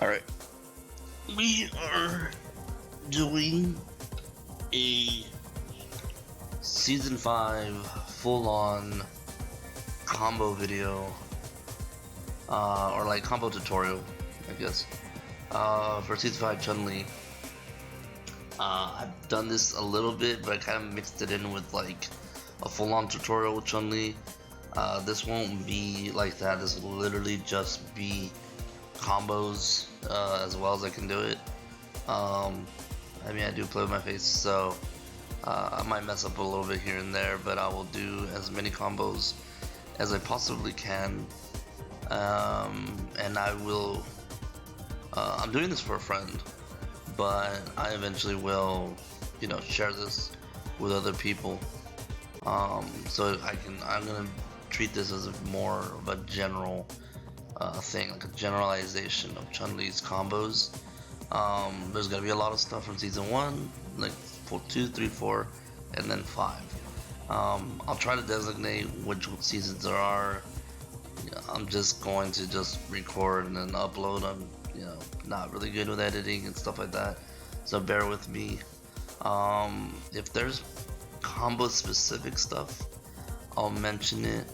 Alright, we are doing a Season 5 full-on combo video, or like combo tutorial, I guess, for Season 5 Chun-li. I've done this a little bit, but I kind of mixed it in with like a full-on tutorial with Chun-li. This won't be like that. This will literally just be combos as well as I can do it. I mean, I do play with my face, so I might mess up a little bit here and there, but I will do as many combos as I possibly can. And I will, I'm doing this for a friend, but I eventually will, you know, share this with other people. So I'm gonna treat this as more of a general thing, like a generalization of Chun-li's combos. There's gonna be a lot of stuff from season 1, like 2, 3, 4, and then 5. I'll try to designate which seasons there are. I'm just going to just record and then upload. I'm, you know, not really good with editing and stuff like that, so bear with me. If there's combo specific stuff, I'll mention it.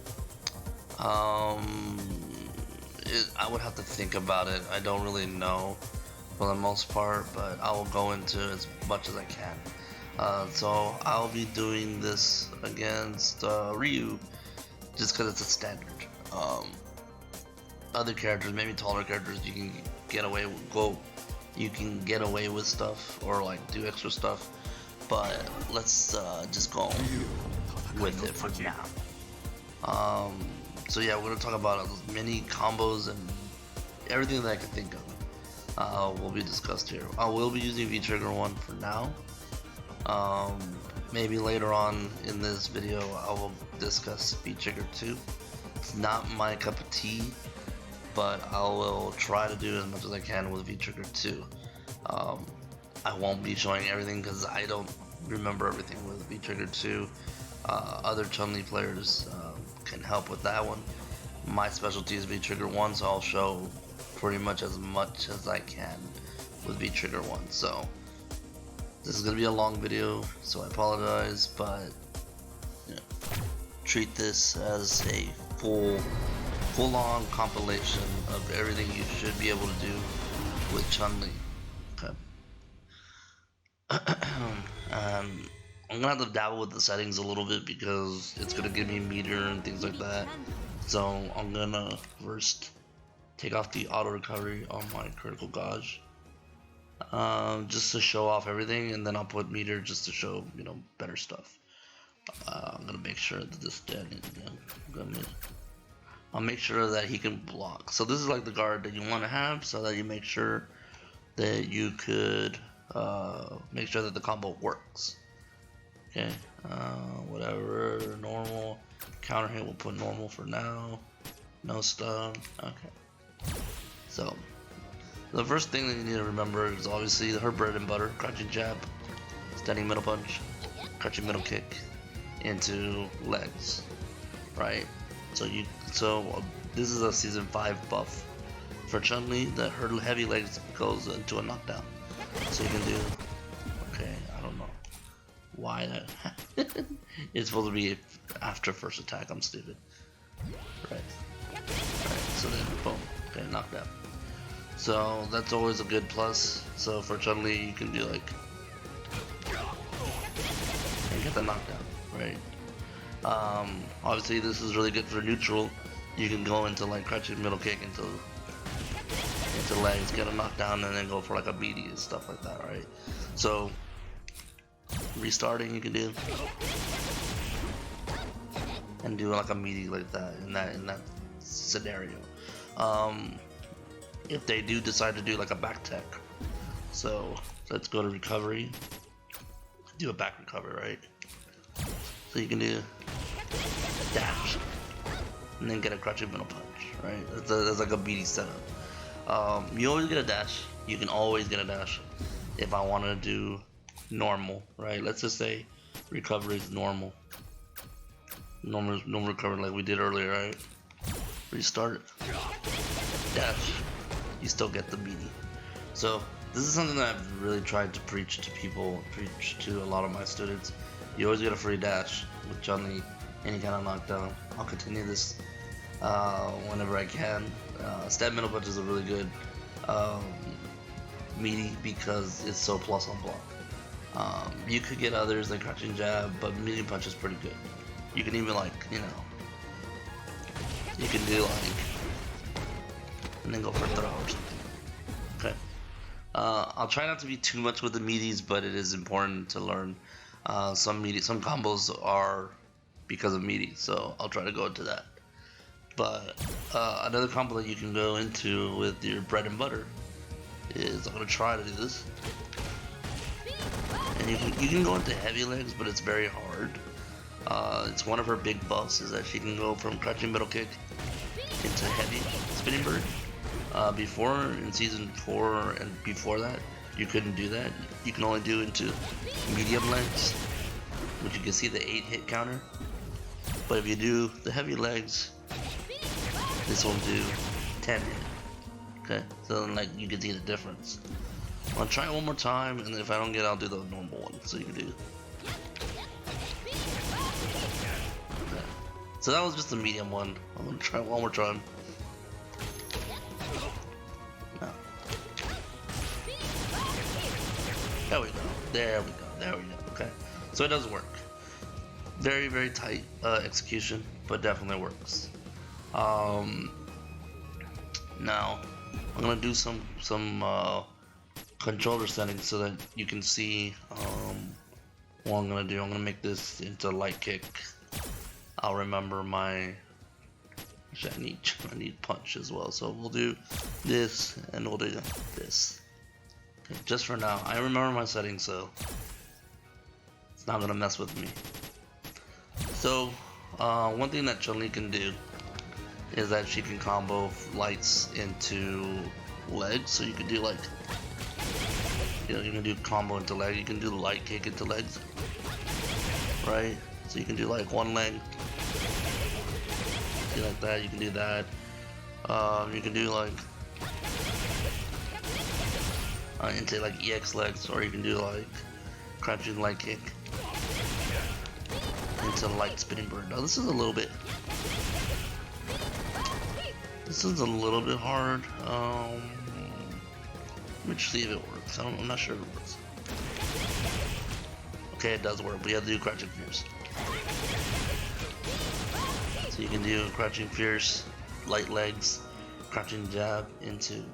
I would have to think about it. I don't really know for the most part, but I will go into as much as I can. So I'll be doing this against Ryu, just because it's a standard. Other characters, maybe taller characters, you can get away with stuff or like do extra stuff. But let's just go with it for now. So yeah, we're gonna talk about as many combos and everything that I can think of will be discussed here. I will be using V-Trigger 1 for now. Maybe later on in this video I will discuss V-Trigger 2. It's not my cup of tea, but I will try to do as much as I can with V-Trigger 2. I won't be showing everything because I don't remember everything with V-Trigger 2. Other Chun-li players can help with that one. My specialty is V-Trigger 1, so I'll show pretty much as I can with V-Trigger 1. So this is gonna be a long video, so I apologize, but you know, treat this as a full-on compilation of everything you should be able to do with Chun-li. Okay. I'm gonna have to dabble with the settings a little bit because it's gonna give me meter and things like that. So I'm gonna first take off the auto recovery on my critical gauge, just to show off everything, and then I'll put meter just to show, you know, better stuff. I'm gonna make sure that this dead. I'll make sure that he can block. So this is like the guard that you want to have, so that you make sure that you could make sure that the combo works. Okay, whatever, normal, counter hit, we'll put normal for now, no stun. Okay, so the first thing that you need to remember is obviously her bread and butter: crouching jab, standing middle punch, crouching middle kick into legs, right? So this is a season 5 buff for Chun-li, that her heavy legs goes into a knockdown. So you can do, okay, I don't know why that it's supposed to be after first attack. I'm stupid. Right, so then boom, okay, knockdown. So that's always a good plus. So for Chun-li, you can do like and get the knockdown, right? Obviously this is really good for neutral. You can go into like crouching middle kick into legs, get a knockdown, and then go for like a BD and stuff like that, right? So restarting you can do and do like a meaty like that in that scenario. If they do decide to do like a back tech, so let's go to recovery, do a back recovery, right? So you can do dash and then get a crouching middle punch, right? That's like a BD setup. You always get a dash. You can always get a dash. If I wanted to do normal, right? Let's just say recovery is normal recovery like we did earlier, right? Restart, dash, you still get the meaty. So this is something that I've really tried to preach to people, preach to a lot of my students. You always get a free dash with Chun-li, any kind of knockdown. I'll continue this whenever I can. Stab middle punch is a really good um, meaty because it's so plus on block. You could get others like crouching jab, but medium punch is pretty good. You can even like, you know, you can do like, and then go for a throw or something. Okay. I'll try not to be too much with the meaties, but it is important to learn. Some combos are because of meaty, so I'll try to go into that. But another combo that you can go into with your bread and butter is, I'm gonna try to do this. And you can go into heavy legs, but it's very hard. It's one of her big buffs is that she can go from crouching middle kick into heavy spinning bird. Before in season 4 and before that, you couldn't do that. You can only do into medium legs, which you can see the 8 hit counter. But if you do the heavy legs, this will do 10 hit. Okay, so then like you can see the difference. I'll try it one more time, and then if I don't get it, I'll do the normal one. So you can do. Okay. So that was just the medium one. I'm gonna try it one more time. No. There we go. There we go. There we go. Okay. So it does work. Very, very tight execution, but definitely works. Now I'm gonna do some controller settings so that you can see what I'm gonna do. I'm gonna make this into light kick. I'll remember my. Actually, I need punch as well. So we'll do this and we'll do this. Okay, just for now, I remember my settings, so it's not gonna mess with me. So one thing that Chun-li can do is that she can combo lights into legs. So you can do like, you know, you can do combo into leg. You can do light kick into legs, right? So you can do like one leg, see like that. You can do that. You can do like into like EX legs, or you can do like crouching light kick into light spinning bird. Now this is a little bit. This is a little bit hard. Let me just see if it works. I'm not sure if it works. Okay, it does work, but you have to do crouching fierce. So you can do crouching fierce, light legs, crouching jab into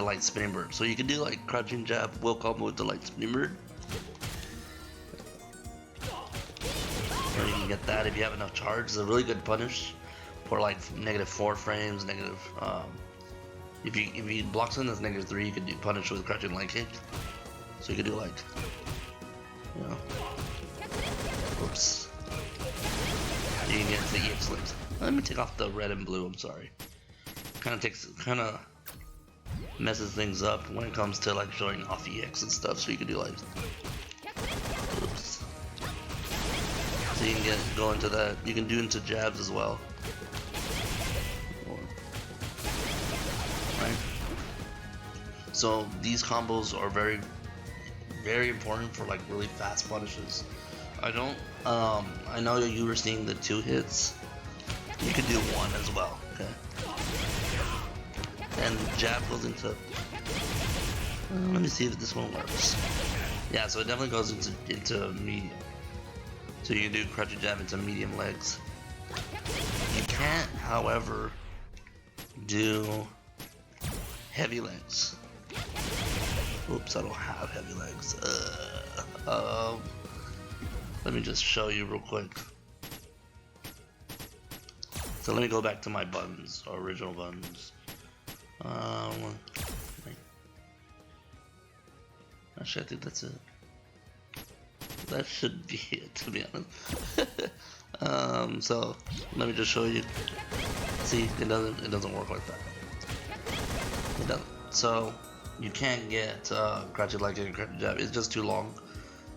light spinning bird. So you can do like crouching jab, will combo with the light spinning bird. Or you can get that if you have enough charge. It's a really good punish for like -4 frames, negative. If you block something that's -3, you can do punish with crouching light kick. So you can do like, you know, oops. You can get the EX legs. Let me take off the red and blue. I'm sorry. Kind of messes things up when it comes to like showing off EX and stuff. So you can do like, oops. So you can go into that. You can do into jabs as well. Right. So these combos are very, very important for like really fast punishes. I know you were seeing the 2 hits. You could do 1 as well. Okay. And jab goes into. Let me see if this one works. Yeah, so it definitely goes into medium. So you can do crouching jab into medium legs. You can't, however, do heavy legs. Oops, I don't have heavy legs. Let me just show you real quick. So let me go back to my buttons, original buttons. Actually, I think that's it. That should be it, to be honest. So let me just show you. See, it doesn't work like that. It doesn't. So you can't get crouching light kick and crouching jab. It's just too long.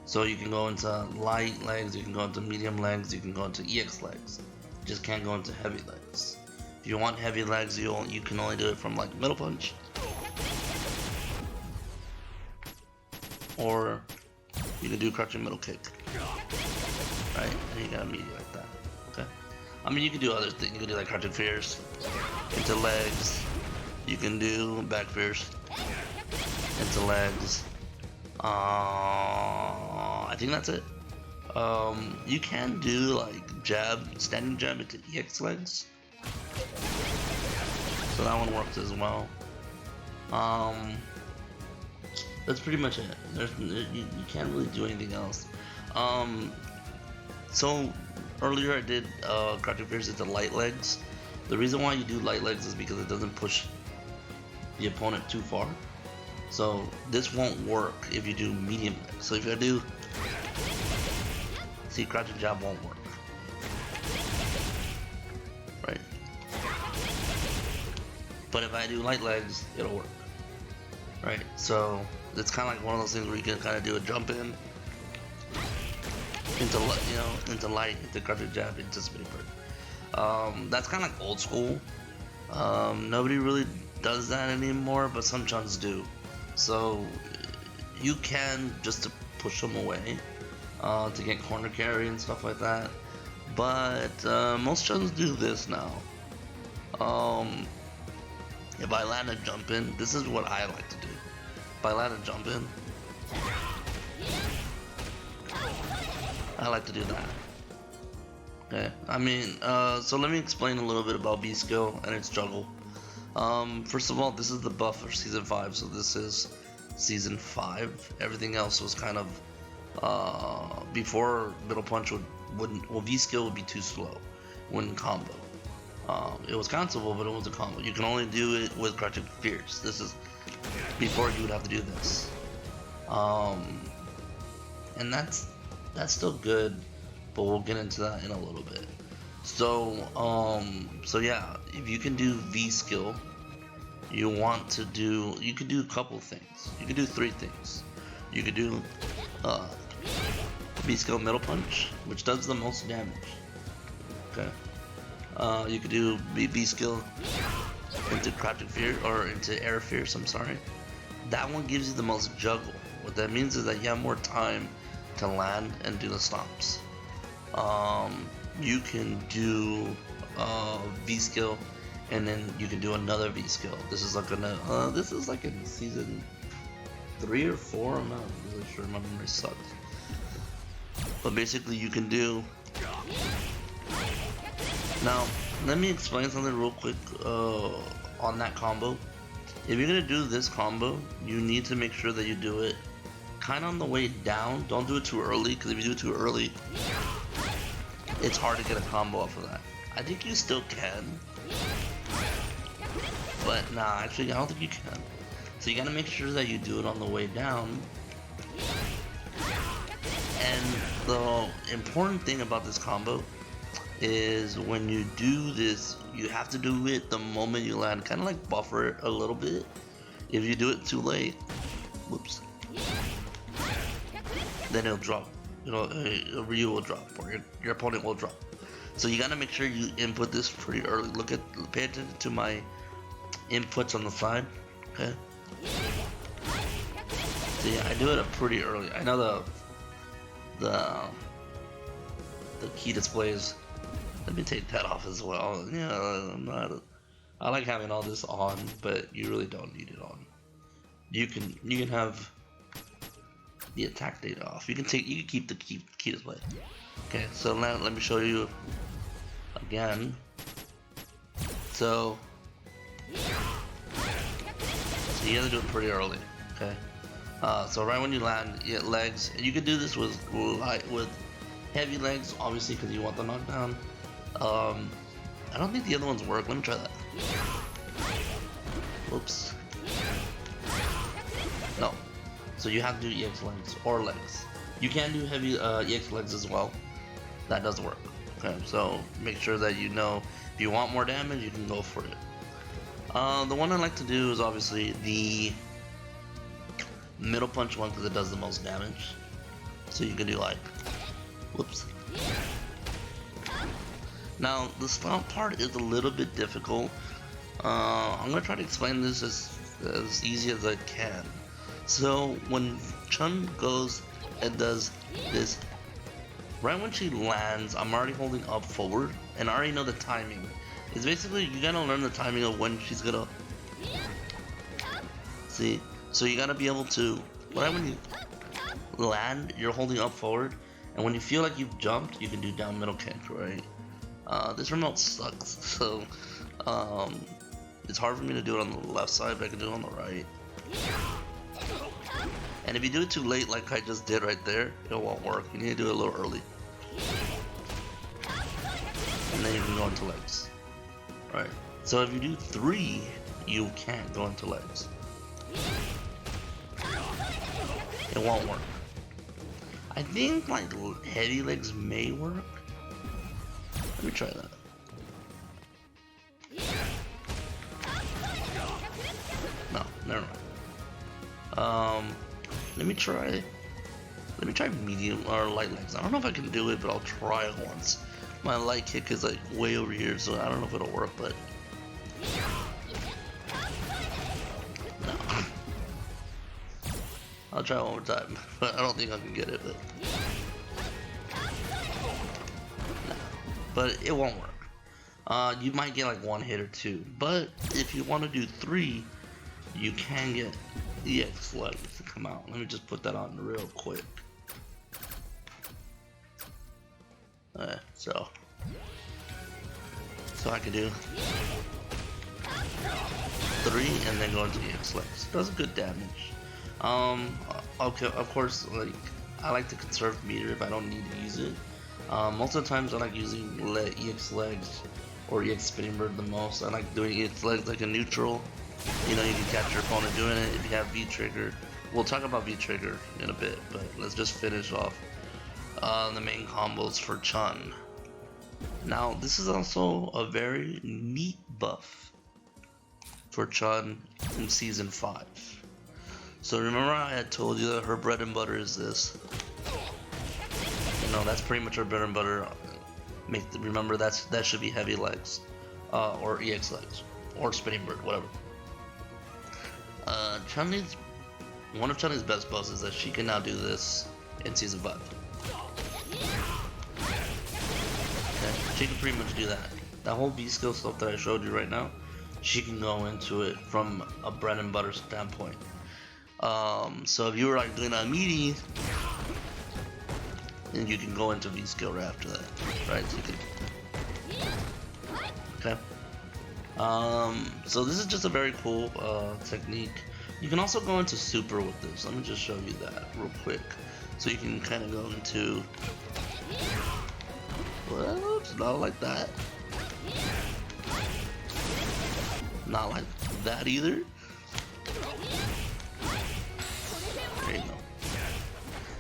So you can go into light legs, you can go into medium legs, you can go into EX legs. You just can't go into heavy legs. If you want heavy legs, you can only do it from like middle punch, or you can do crouching middle kick, right? And you got immediate like that. Okay. I mean, you can do other things. You can do like crouching fierce into legs. You can do back fierce into legs. I think that's it. You can do like jab, standing jab into EX legs. So that one works as well. That's pretty much it. You can't really do anything else. So earlier I did crouching fierce into light legs. The reason why you do light legs is because it doesn't push the opponent too far. So this won't work if you do medium legs. So if I do, see, crouching jab won't work, right? But if I do light legs, it'll work, right? So it's kind of like one of those things where you can kind of do a jump in into, you know, into light, into crouching jab, into spinning bird. That's kind of like old school. Nobody really does that anymore, but some Chuns do. So you can just to push them away to get corner carry and stuff like that. But most Chuns do this now. If I land a jump in, this is what I like to do. If I land a jump in, I like to do that. Okay, I mean, so let me explain a little bit about B skill and its juggle. First of all, this is the buff for season 5, so this is season 5. Everything else was kind of before middle punch wouldn't, well, V skill would be too slow, wouldn't combo. It was cancelable, but it was a combo. You can only do it with crouching fierce. This is before you would have to do this, and that's still good, but we'll get into that in a little bit. So yeah, if you can do V skill, you can do a couple things. You can do 3 things. You could do V skill middle punch, which does the most damage. Okay. You could do B skill into crouching fierce, or into air fierce, I'm sorry. That one gives you the most juggle. What that means is that you have more time to land and do the stomps. You can do V skill, and then you can do another V skill. This is like in season 3 or 4. I'm not really sure. My memory sucks. But basically, you can do. Now, let me explain something real quick on that combo. If you're gonna do this combo, you need to make sure that you do it kind of on the way down. Don't do it too early, because if you do it too early, it's hard to get a combo off of that. I think you still can, but nah, actually I don't think you can. So you gotta make sure that you do it on the way down. And the important thing about this combo is when you do this, you have to do it the moment you land, kind of like buffer it a little bit. If you do it too late, whoops, then it'll drop. You know, Ryu will drop, or your opponent will drop. So you gotta make sure you input this pretty early. Pay attention to my inputs on the side, okay? So yeah, I do it pretty early. I know the key displays. Let me take that off as well. Yeah, I like having all this on, but you really don't need it on. You can have the attack data off. You can keep the key display. Okay, so now let me show you again. So you have to do it pretty early. Okay. So right when you land, you get legs, and you can do this with heavy legs, obviously, because you want the knockdown. I don't think the other ones work. Let me try that. Whoops. No. So you have to do EX legs or legs. You can do heavy EX legs as well. That does work. Okay, so make sure that you know if you want more damage, you can go for it. The one I like to do is obviously the middle punch one, because it does the most damage. So you can do like, whoops. Now the stomp part is a little bit difficult. I'm gonna try to explain this as easy as I can. So when Chun goes and does this, right when she lands, I'm already holding up forward, and I already know the timing. It's basically, you gotta learn the timing of when she's gonna see. So you gotta be able to, right when you land, you're holding up forward, and when you feel like you've jumped, you can do down middle kick, right? This remote sucks, so it's hard for me to do it on the left side, but I can do it on the right. And if you do it too late, like I just did right there, it won't work. You need to do it a little early. And then you can go into legs. Right. So if you do 3, you can't go into legs. It won't work. I think like heavy legs may work. Let me try that. No, never mind. Let me try medium or light legs. I don't know if I can do it, but I'll try it once. My light kick is like way over here, so I don't know if it'll work, but no. I'll try it one more time, but I don't think I can get it. But it won't work. You might get like 1 hit or 2, but if you want to do 3, you can get EX legs to come out. Let me just put that on real quick. So I can do 3 and then go into EX legs. Does good damage. Okay, of course, like I like to conserve meter if I don't need to use it. Most of the times I like using EX legs or EX spinning bird the most. I like doing EX legs like a neutral. You know, you can catch your opponent doing it. If you have V trigger, we'll talk about V trigger in a bit, but let's just finish off the main combos for Chun. Now, this is also a very neat buff for Chun in Season 5. So remember I had told you that her bread and butter is this. You know, that's pretty much her bread and butter. Remember that should be heavy legs, or EX legs, or spinning bird, whatever. Chun-li's, one of Chun-li's best buffs is that she can now do this in Season 5. Okay, she can pretty much do that. That whole V-skill stuff that I showed you right now, she can go into it from a bread and butter standpoint. So if you were like doing a meaty, then you can go into V-skill right after that, right? So you can, okay. So this is just a very cool technique. You can also go into super with this. Let me just show you that real quick. So you can kind of go into, whoops, not like that. Not like that either. There you go.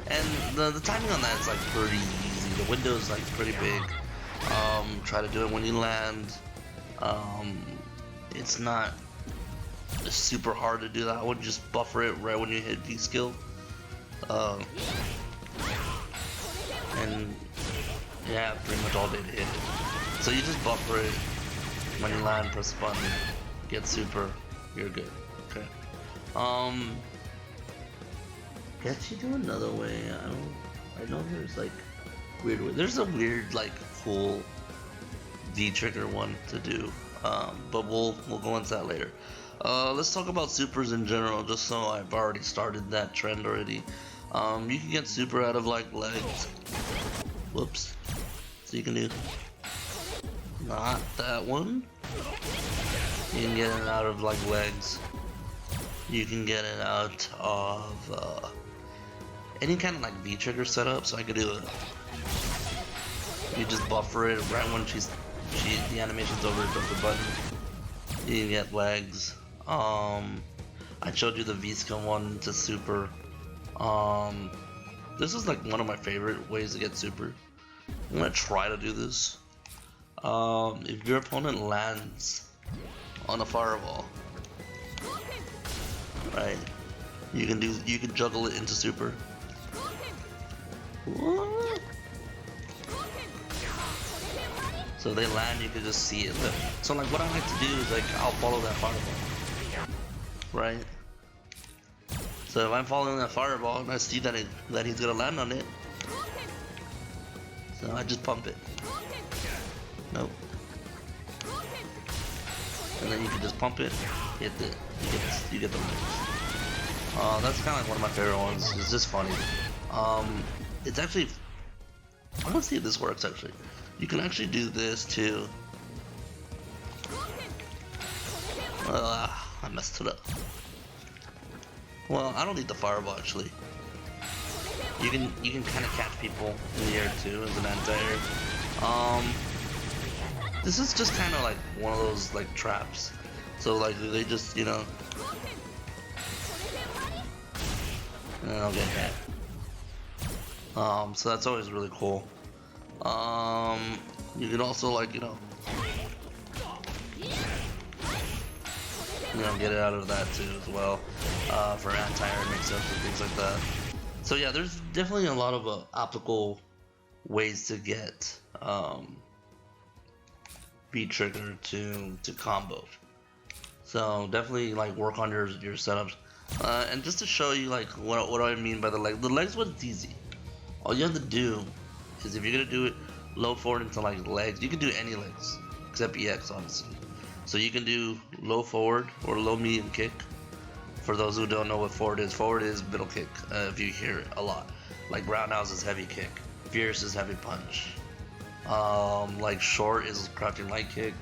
And the timing on that is like pretty easy. The window is like pretty big. Try to do it when you land. It's not super hard to do that. I would just buffer it right when you hit V skill. And yeah, pretty much all day to hit it. So you just buffer it when you land, press the button, get super, you're good. Okay. Can she do another way? I know there's like weird way. There's a weird like cool V trigger one to do. But we'll go into that later. Let's talk about supers in general, just so I've already started that trend already. You can get super out of like legs. Whoops. So you can do not that one. You can get it out of like legs. You can get it out of any kind of like V trigger setup. So I could do it. You just buffer it right when the animation's over, press the button. You can get legs. I showed you the V-skill one to super. This is like one of my favorite ways to get super. I'm gonna try to do this. If your opponent lands on a fireball, right? You can juggle it into super. What? So they land, you can just see it. So like what I like to do is like I'll follow that fireball, right? So if I'm following that fireball and I see that he's gonna land on it, so I just pump it. Nope. And then you can just pump it, hit it, you get the legs. That's kind of like one of my favorite ones. It's just funny. It's actually, I want to see if this works actually. You can actually do this too. I messed it up. Well, I don't need the fireball actually. You can kind of catch people in the air too as an anti-air. This is just kind of like one of those like traps. So like they just, you know, and I'll get hit. So that's always really cool. You can also like, you know, get it out of that too as well, for anti-air mix-ups and things like that. So yeah, there's definitely a lot of applicable ways to get V-trigger to combo. So definitely like work on your setups. And just to show you like what I mean by the legs was easy. All you have to do is if you're gonna do it low forward into like legs, you can do any legs except EX obviously. So you can do low forward or low medium kick. For those who don't know what forward is middle kick. If you hear it a lot, like roundhouse is heavy kick, fierce is heavy punch. Like short is crouching light kick,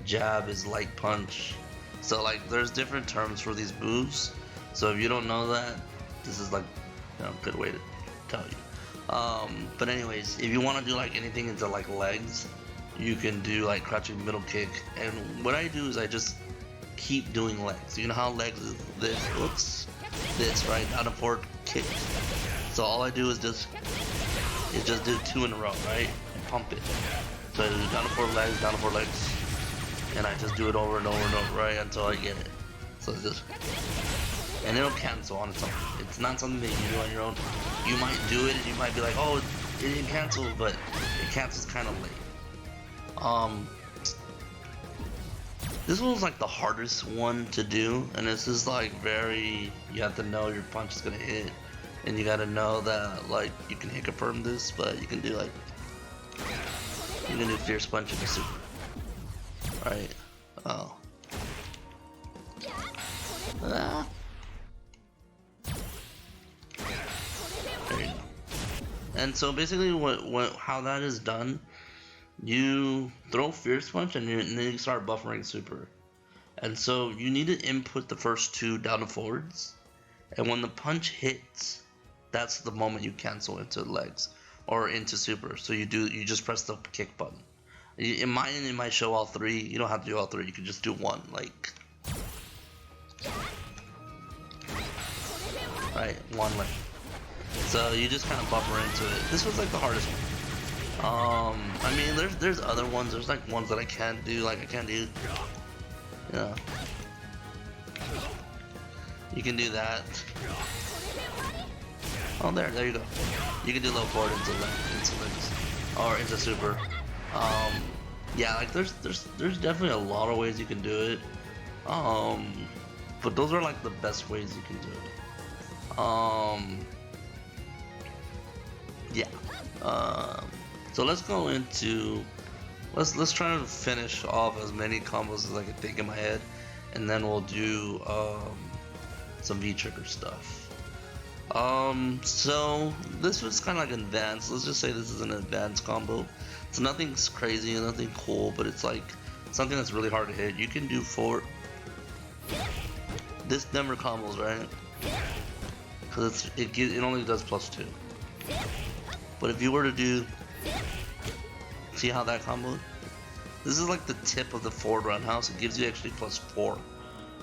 jab is light punch. So like there's different terms for these moves. So if you don't know that, this is like, you know, a good way to tell you. But anyways, if you want to do like anything into like legs, you can do like crouching middle kick. And what I do is I just keep doing legs. You know how legs is this, oops, this, right? Down and forward kick. So all I do is just do 2 in a row, right? And pump it. So I do down and forward legs, down and forward legs. And I just do it over and over and over, right? Until I get it. So it's just, and it'll cancel on its own. It's not something that you do on your own. You might do it and you might be like, oh, it didn't cancel, but it cancels kind of late. This one's like the hardest one to do, and this is like you have to know your punch is gonna hit, and you gotta know that like you can hit confirm this, but you can do like, you can do fierce punch in the super, right? Oh. Ah. There you go. And so basically how that is done, you throw fierce punch and then you start buffering super. And so you need to input the first 2 down and forwards, and when the punch hits, that's the moment you cancel into legs or into super. So you just press the kick button. In mine it might show all 3. You don't have to do all 3, you can just do 1, like, right, 1 leg. So you just kind of buffer into it. This was like the hardest one. I mean, there's other ones. There's like ones that I can't do. Like I can't do. Yeah. You can do that. Oh, there you go. You can do low forward into legs, or into super. Yeah, like there's definitely a lot of ways you can do it. But those are like the best ways you can do it. Yeah. So let's go into, let's try to finish off as many combos as I can think in my head, and then we'll do some V-trigger stuff. So this was kind of like advanced. Let's just say this is an advanced combo. So nothing's crazy, nothing cool, but it's like something that's really hard to hit. You can do this number combos, right? Because it only does +2. But if you were to do, see how that combo? This is like the tip of the forward roundhouse. It gives you actually +4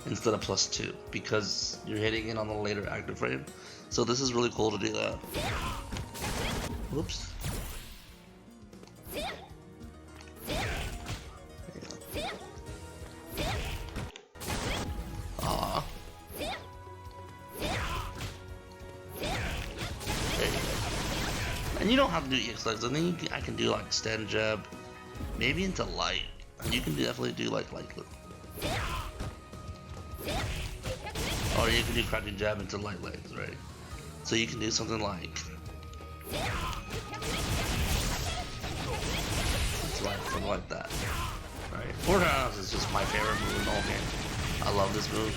instead of +2 because you're hitting it on the later active frame. So this is really cool to do that. Whoops. And you don't have to do EX legs. I think I can do like stand jab, maybe into light. And you can definitely do like light loop. Or you can do crouching jab into light legs, right? So you can do something like something like that. Right. Forward roundhouse is just my favorite move in the whole game. I love this move.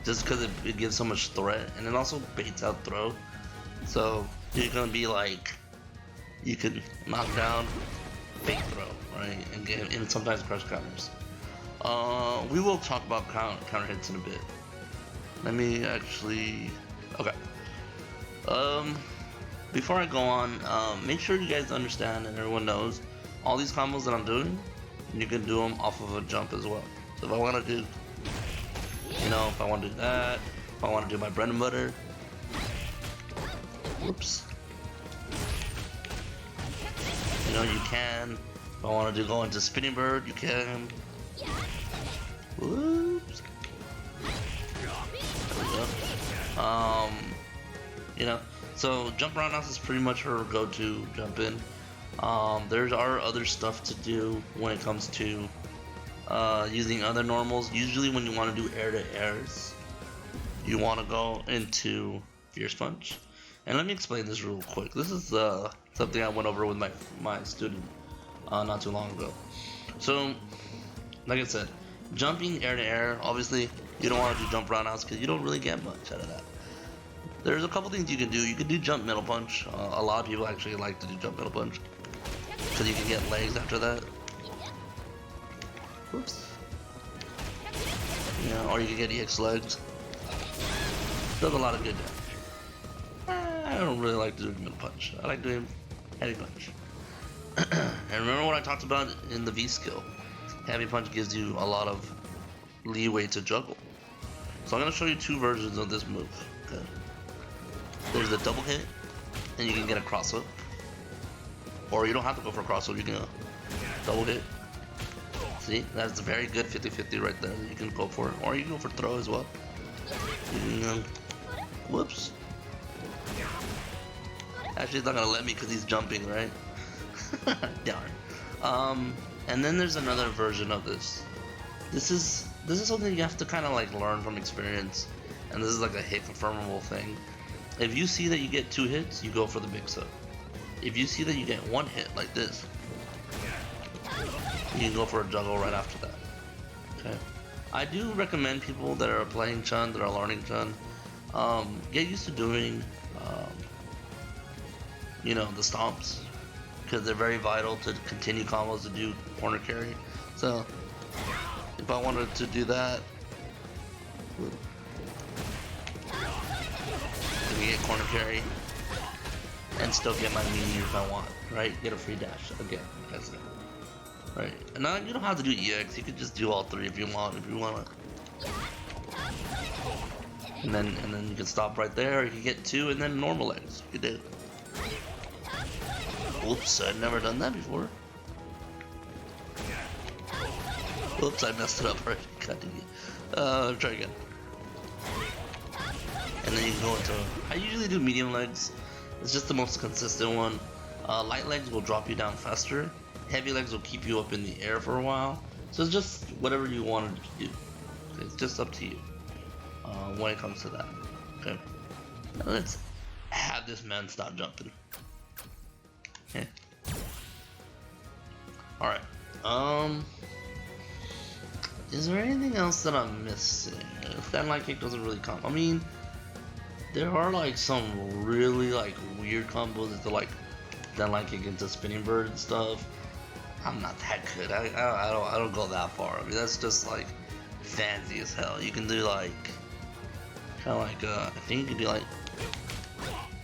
Just because it gives so much threat, and it also baits out throw. So you're gonna be like, you can knock down, bait throw, right, and sometimes crush counters. We will talk about counter hits in a bit. Let me actually, okay. Before I go on, make sure you guys understand and everyone knows all these combos that I'm doing, you can do them off of a jump as well. So if I want to do, you know, if I want to do that, if I want to do my bread and butter, whoops. You know, you can. If I want to go into spinning bird, you can. Whoops. There we go. You know, so jump roundhouse is pretty much her go-to jump in. There are other stuff to do when it comes to using other normals. Usually when you want to do air-to-airs, you want to go into Fierce Punch. And let me explain this real quick. This is something I went over with my student not too long ago. So, like I said, jumping air-to-air, obviously you don't want to do jump roundhouse because you don't really get much out of that. There's a couple things you can do. You can do jump middle punch. A lot of people actually like to do jump middle punch because you can get legs after that. Whoops. Yeah, or you can get EX legs. Does a lot of good damage. I don't really like doing middle punch. I like doing heavy punch. And remember what I talked about in the V skill. Heavy punch gives you a lot of leeway to juggle. So I'm going to show you two versions of this move. Okay. There's the double hit, and you can get a cross hook. Or you don't have to go for a cross hook, you can double hit. See, that's a very good 50-50 right there. You can go for it, or you can go for throw as well. You can, whoops. Actually, it's not gonna let me because he's jumping, right? Darn. And then there's another version of this. This is something you have to kind of like learn from experience, and this is like a hit confirmable thing. If you see that you get 2 hits, you go for the mix up. If you see that you get 1 hit like this, you can go for a juggle right after that. Okay. I do recommend people that are playing Chun, that are learning Chun, get used to doing, you know, the stomps, because they're very vital to continue combos to do corner carry. So if I wanted to do that, let me get corner carry and still get my melee if I want, right? Get a free dash again, that's it. Right, and now you don't have to do EX, you could just do all 3 if you want to. And then you can stop right there, or you can get 2 and then normal legs, you can do. Oops, I've never done that before. Oops, I messed it up already. Try again. And then you can go into, I usually do medium legs. It's just the most consistent one. Light legs will drop you down faster. Heavy legs will keep you up in the air for a while. So it's just whatever you want to do. It's just up to you when it comes to that. Okay. Now let's have this man stop jumping. Okay. Alright. Is there anything else that I'm missing? That light kick doesn't really come. I mean, there are like some really like weird combos that like that light kick into spinning bird and stuff. I'm not that good. I don't go that far. I mean, that's just like fancy as hell. You can do like kind of like I think you can do like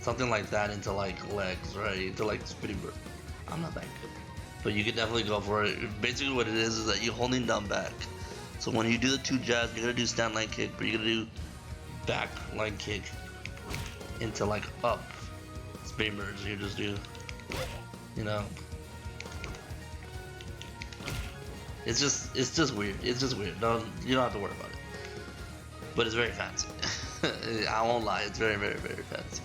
something like that into like legs, right? Into like spinning bird. I'm not that good, but you can definitely go for it. Basically, what it is that you're holding down back. So when you do the 2 jabs, you're gonna do stand line kick, but you're gonna do back line kick into like up spinning birds. You just do, you know. It's just weird. It's just weird. You don't have to worry about it. But it's very fancy. I won't lie. It's very, very, very fancy.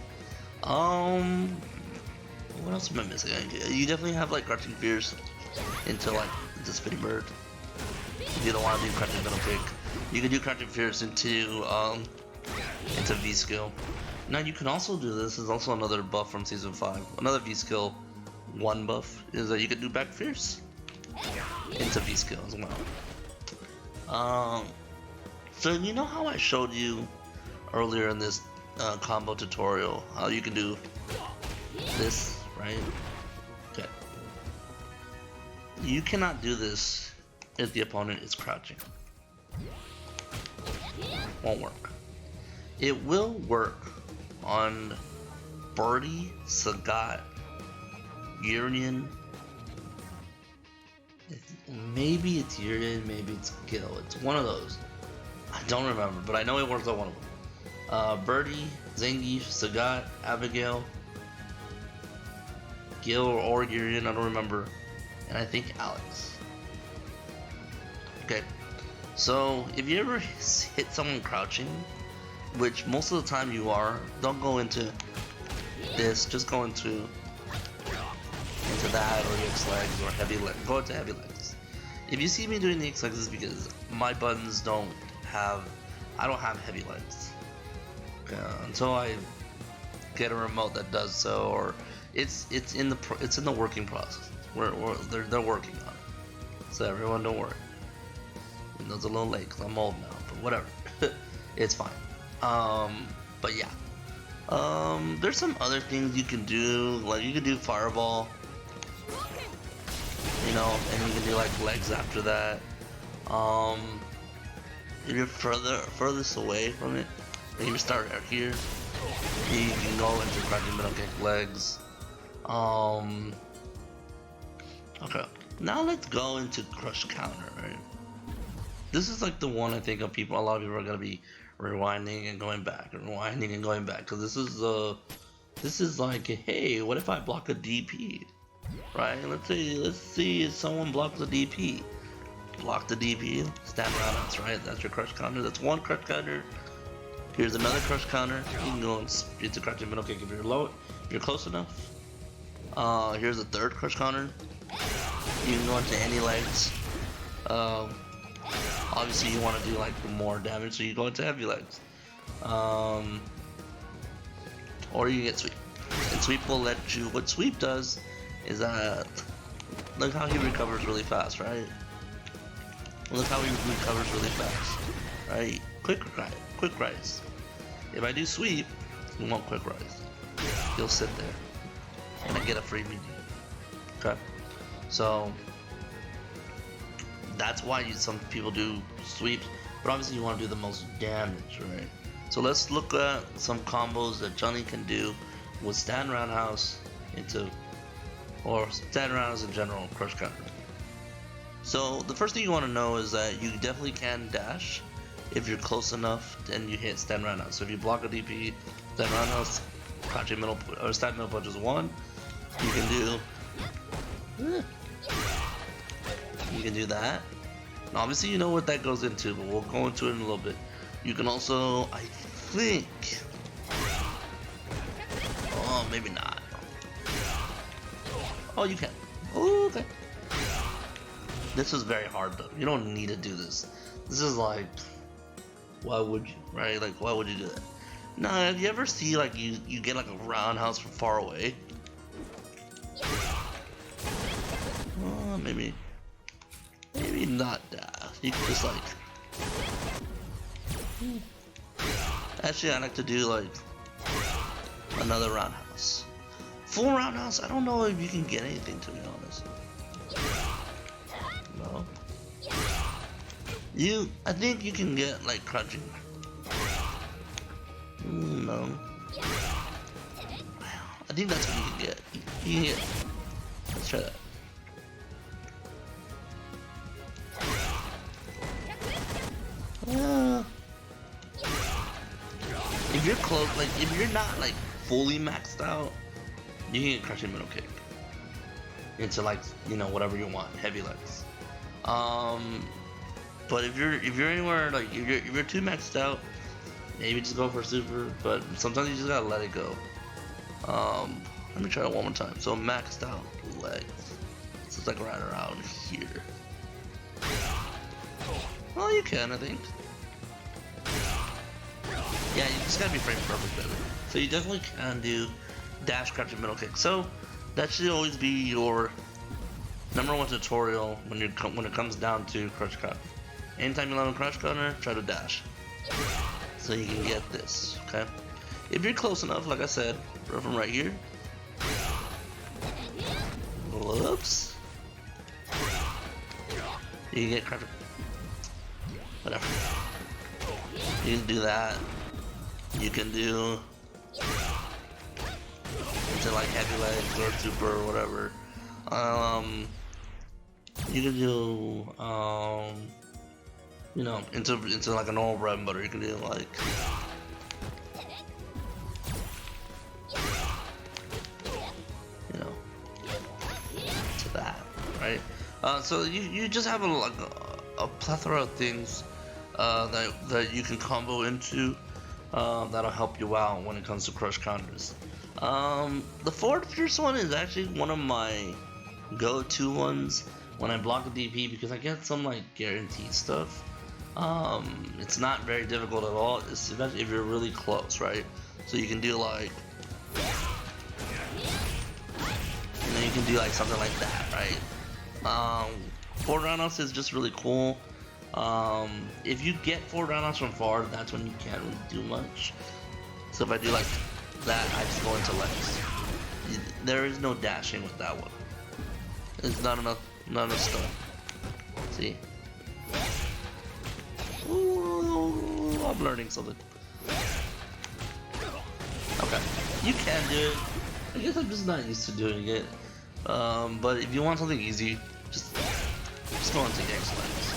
What else am I missing? You definitely have like crouching fierce into like the spinning bird. If you don't want to do crouching middle kick, you can do crouching fierce into V skill. Now you can also do this. Is also another buff from season 5. Another V skill 1 buff is that you can do back fierce into V skill as well. So you know how I showed you earlier in this combo tutorial how you can do this, right? Okay. You cannot do this if the opponent is crouching. Won't work. It will work on Birdie, Sagat, Urian. Maybe it's Urian, maybe it's Gil. It's one of those. I don't remember, but I know it works on one of them. Birdie, Zangief, Sagat, Abigail, Gil or Urian, I don't remember, and I think Alex. Okay, so if you ever hit someone crouching, which most of the time you are, don't go into this, just go into that or EX legs or heavy legs. Go into heavy legs. If you see me doing the EX legs, it's because my buttons don't have, I don't have heavy legs. Until I get a remote that does so, or it's in the working process. They're working on it. So everyone, don't worry. It's a little late because I'm old now, but whatever. It's fine. But yeah. There's some other things you can do, like you can do fireball, you know, and you can do like legs after that. If you're furthest away from it, then you start out here. You can go into crouching middle kick legs. Okay, now let's go into crush counter, right? This is like the one I think a lot of people are gonna be rewinding and going back, because this is like, hey, what if I block a DP, right? Let's see if someone blocks a DP. Block the DP, stand roundhouse, right? That's your crush counter. That's one crush counter. Here's another crush counter. You can go into crouching middle kick if you're low, if you're close enough. Here's a third crush counter. You can go into any legs. Obviously you want to do like more damage, so you go into heavy legs. Or you get sweep. And sweep will let you, what sweep does is that, look how he recovers really fast, right? Look how he recovers really fast, right? Quick rise. If I do sweep, you won't quick rise. He'll sit there, and I get a free medium. Okay, so that's why some people do sweeps, but obviously you want to do the most damage, right? So let's look at some combos that Chun-li can do with stand roundhouse or stand roundhouse in general, crush counter. So the first thing you want to know is that you definitely can dash if you're close enough and you hit stand roundhouse. So if you block a DP, stand roundhouse, crouching middle or stand middle punch is 1. You can do that. And obviously you know what that goes into, but we'll go into it in a little bit. You can also, I think, oh, maybe not. Oh, you can. Oh, okay. This is very hard though. You don't need to do this. This is like, why would you, right? Like, why would you do that? Now, have you ever see like you get like a roundhouse from far away? Maybe not that. You can just like. Actually, I like to do like another roundhouse. Full roundhouse. I don't know if you can get anything, to be honest. No. I think you can get like crouching. No. I think that's what you can get. You can get. Let's try that. If you're close, like if you're not like fully maxed out, you can get crouching middle kick into like, you know, whatever you want, heavy legs. But if you're anywhere like if you're too maxed out, maybe just go for super. But sometimes you just gotta let it go. Let me try it one more time. So maxed out legs. This is It's like right around here. Well, you can, I think. Yeah, you just gotta be frame perfect, baby. So you definitely can do dash, crouch, and middle kick. So that should always be your #1 tutorial when it comes down to crouch counter. Anytime you land on crouch counter, try to dash, so you can get this. Okay. If you're close enough, like I said, from right here. Whoops. You can get crouch. Whatever. You can do that. You can do into like heavy legs or super or whatever. You can do you know, into like a normal bread and butter. You can do like you know to that, right? So you just have a plethora of things that you can combo into that'll help you out when it comes to crush counters. The forward fierce one is actually one of my go-to ones when I block a DP because I get some like guaranteed stuff. It's not very difficult at all, especially if you're really close, right? So you can do like, you know, you can do like something like that, right? Forward roundhouse is just really cool. If you get forward roundhouse from far, that's when you can't really do much. So if I do like that, I just go into legs. There is no dashing with that one. It's not enough stuff. See? Ooh, I'm learning something. Okay, you can do it. I guess I'm just not used to doing it. But if you want something easy, just go into X legs.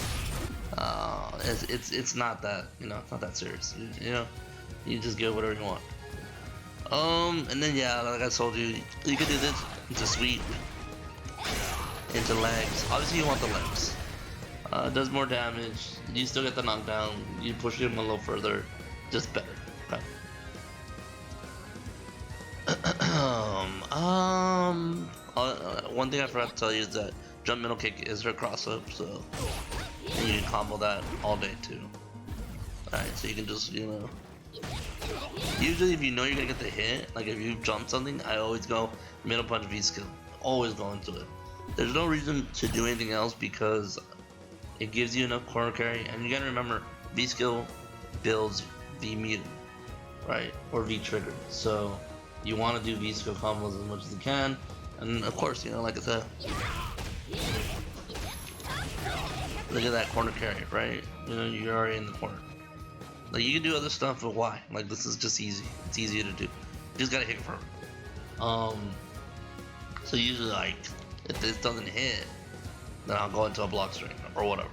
It's not that, you know, it's not that serious. You know, you just get whatever you want. And then yeah, like I told you, you could do this into sweep, into legs. Obviously you want the legs. It does more damage. You still get the knockdown. You push him a little further, just better. Okay. One thing I forgot to tell you is that jump middle kick is her cross up, so and you can combo that all day too. Alright, so you can just, you know. Usually if you know you're gonna get the hit, like if you jump something, I always go middle punch V skill. Always go into it. There's no reason to do anything else because it gives you enough corner carry, and you gotta remember V skill builds V mutant, right? Or V trigger. So you wanna do V skill combos as much as you can, and of course, you know, like I said, look at that corner carry, right? You know, you're already in the corner. Like you can do other stuff, but why? Like this is just easy. It's easier to do. You just gotta hit confirm. So usually like if this doesn't hit, then I'll go into a block string or whatever.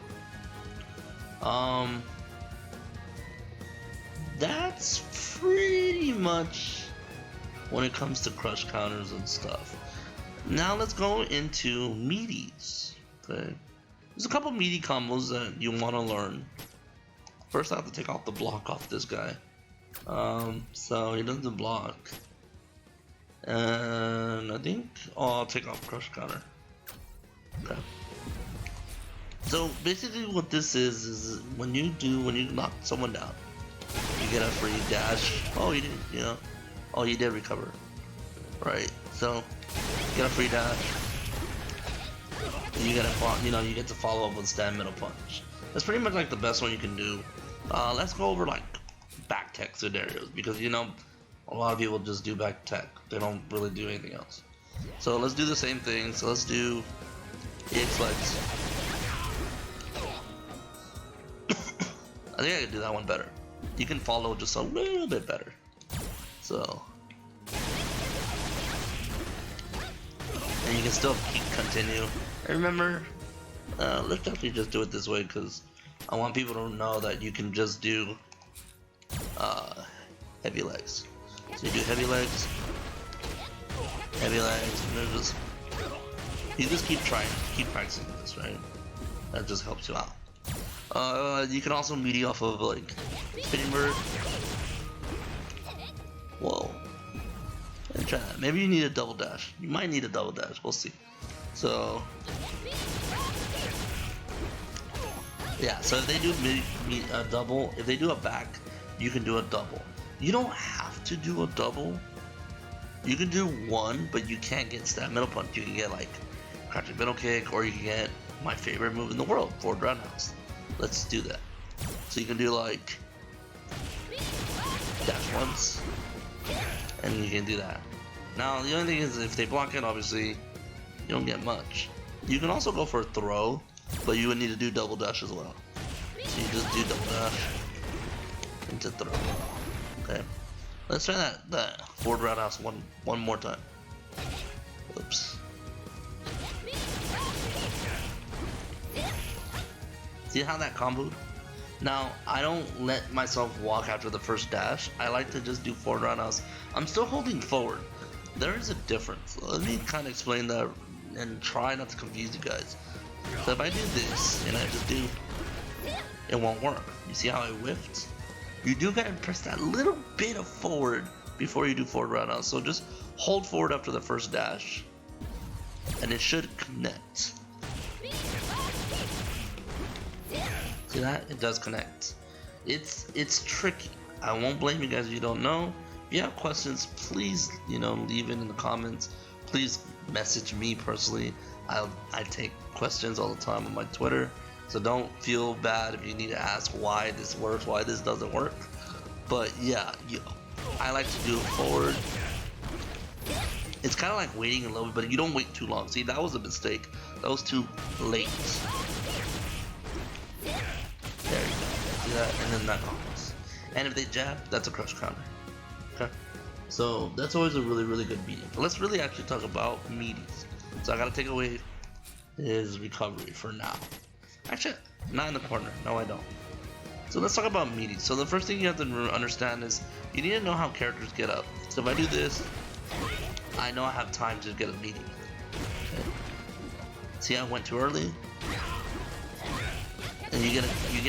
That's pretty much when it comes to crush counters and stuff. Now let's go into meaties. Okay, there's a couple meaty combos that you want to learn. First, I have to take off the block off this guy. So he doesn't block. And I think I'll take off crush counter. Okay. So basically what this is when you knock someone down, you get a free dash. Oh, you didn't, you know. Oh, you did recover. Right. So you get a free dash. You gotta, you know, you get to follow up with stand middle punch. That's pretty much like the best one you can do. Let's go over like back tech scenarios because you know a lot of people just do back tech. They don't really do anything else. So let's do the same thing. So let's do EX legs. I think I can do that one better. You can follow just a little bit better. So, and you can still continue. And remember, let's definitely just do it this way because I want people to know that you can just do heavy legs. So you do heavy legs, and then you just keep practicing this, right? That just helps you out. You can also meaty off of like spinning bird. Whoa. And try that. Maybe you need a double dash. You might need a double dash. We'll see. So Yeah, so if they do a double, if they do a back, you can do a double. You don't have to do a double. You can do one, but you can't get stab middle punch. You can get like crouching middle kick, or you can get my favorite move in the world, forward roundhouse. Let's do that. So you can do like dash once, and you can do that. Now the only thing is, if they block it, obviously you don't get much. You can also go for a throw, but you would need to do double dash as well. So you just do double dash into throw. Okay. Let's try that forward roundhouse one more time. Oops. See how that comboed? Now, I don't let myself walk after the first dash. I like to just do forward roundhouse. I'm still holding forward. There is a difference. Let me kind of explain that and try not to confuse you guys. So if I do this and I just do, it won't work. You see how I whiffed? You do gotta press that little bit of forward before you do forward roundhouse. So just hold forward after the first dash, and it should connect. See that? It does connect. It's tricky. I won't blame you guys if you don't know. If you have questions, please leave it in the comments. Please message me personally. I take questions all the time on my Twitter. So don't feel bad if you need to ask why this works, why this doesn't work. But yeah, I like to do it forward. It's kind of like waiting a little bit, but you don't wait too long. See, that was a mistake. That was too late. There you go. See that? And then that combos. And if they jab, that's a crush counter. Okay? So that's always a really, really good meeting. But let's really actually talk about meaties. So I gotta take away his recovery for now. Actually, not in the corner. No, I don't. So let's talk about meaties. So the first thing you have to understand is you need to know how characters get up. So if I do this, I know I have time to get a meaty. Okay. See, I went too early, and you get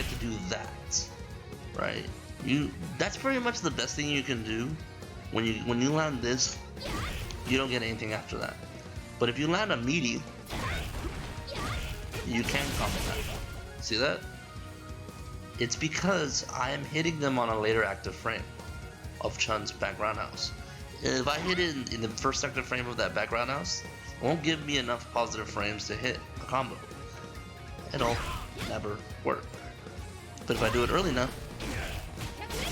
to do that, right? That's pretty much the best thing you can do. When you land this, you don't get anything after that. But if you land a meaty, you can combo that. See that? It's because I am hitting them on a later active frame of Chun's back roundhouse. If I hit it in the first active frame of that back roundhouse, it won't give me enough positive frames to hit a combo. It'll never work. But if I do it early enough,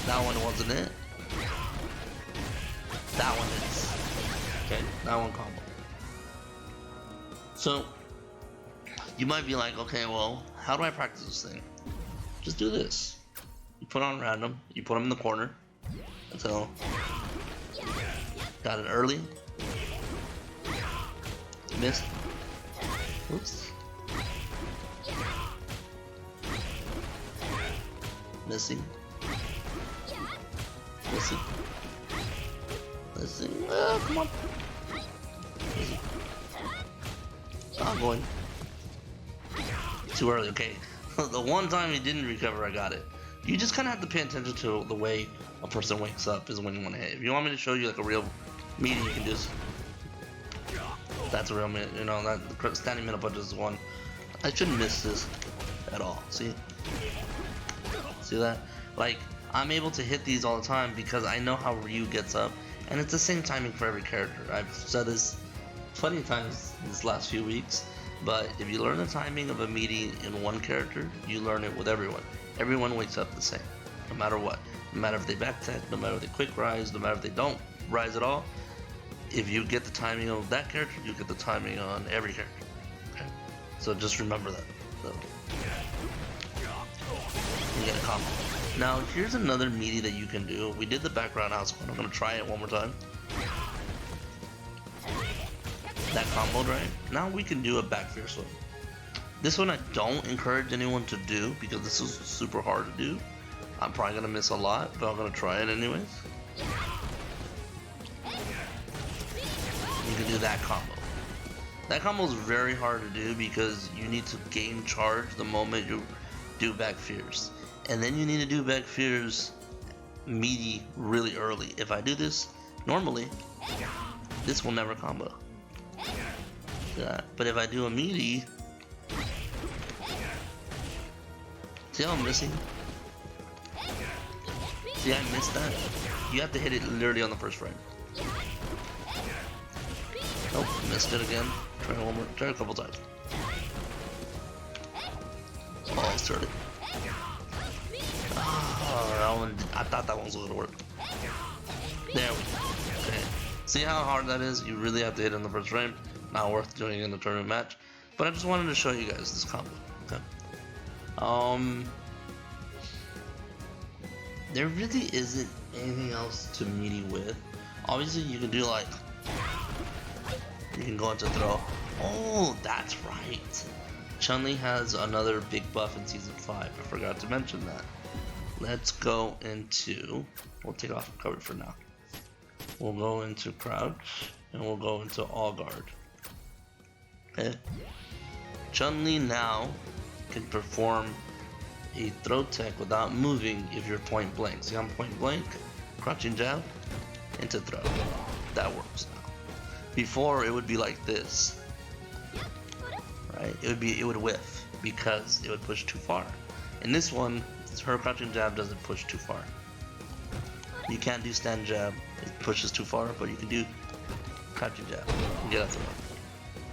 that one wasn't it. That one is. Okay, that one combo. So you might be like, okay, well, how do I practice this thing? Just do this. You put on random, you put them in the corner until got it early. Missed. Oops. Missing. Missing. Missing. Come on. Missing. I'm going. Too early, okay. The one time he didn't recover, I got it. You just kind of have to pay attention to the way a person wakes up is when you want to hit. If you want me to show you like a real meeting, you can just... That's a real meeting, that standing middle punch is one. I shouldn't miss this at all, see? See that? Like, I'm able to hit these all the time because I know how Ryu gets up, and it's the same timing for every character. I've said this plenty of times these last few weeks. But if you learn the timing of a meeting in one character, you learn it with everyone. Everyone wakes up the same, no matter what. No matter if they backtech, no matter if they quick rise, no matter if they don't rise at all. If you get the timing of that character, you get the timing on every character. Okay? So just remember that. So, you get a combo. Now here's another meaty that you can do. We did the background house one. I'm gonna try it one more time. That comboed right. Now we can do a back fierce one. This one I don't encourage anyone to do because this is super hard to do. I'm probably gonna miss a lot, but I'm gonna try it anyways. You can do that combo. That combo is very hard to do because you need to gain charge the moment you do back fierce, and then you need to do back fierce meaty really early. If I do this normally, this will never combo. But if I do a meaty, See how I'm missing? See, I missed that. You have to hit it literally on the first frame. Nope, missed it again. Try one more. Try a couple times. Oh, it's turret. Oh, that one. I thought that one was gonna work. There we go. Okay. See how hard that is? You really have to hit it in the first frame. Not worth doing in the tournament match. But I just wanted to show you guys this combo. Okay. There really isn't anything else to melee with. Obviously, you can do like, you can go into throw. Oh, that's right. Chun-li has another big buff in season 5. I forgot to mention that. Let's go into, we'll take off cover for now. We'll go into crouch and we'll go into all guard. Okay. Chun-li now can perform a throw tech without moving if you're point blank. See, I'm point blank, crouching jab, into throw. That works now. Before it would be like this, right? It would whiff because it would push too far. In this one, her crouching jab doesn't push too far. You can't do stand jab; it pushes too far. But you can do crouching jab and get out the way.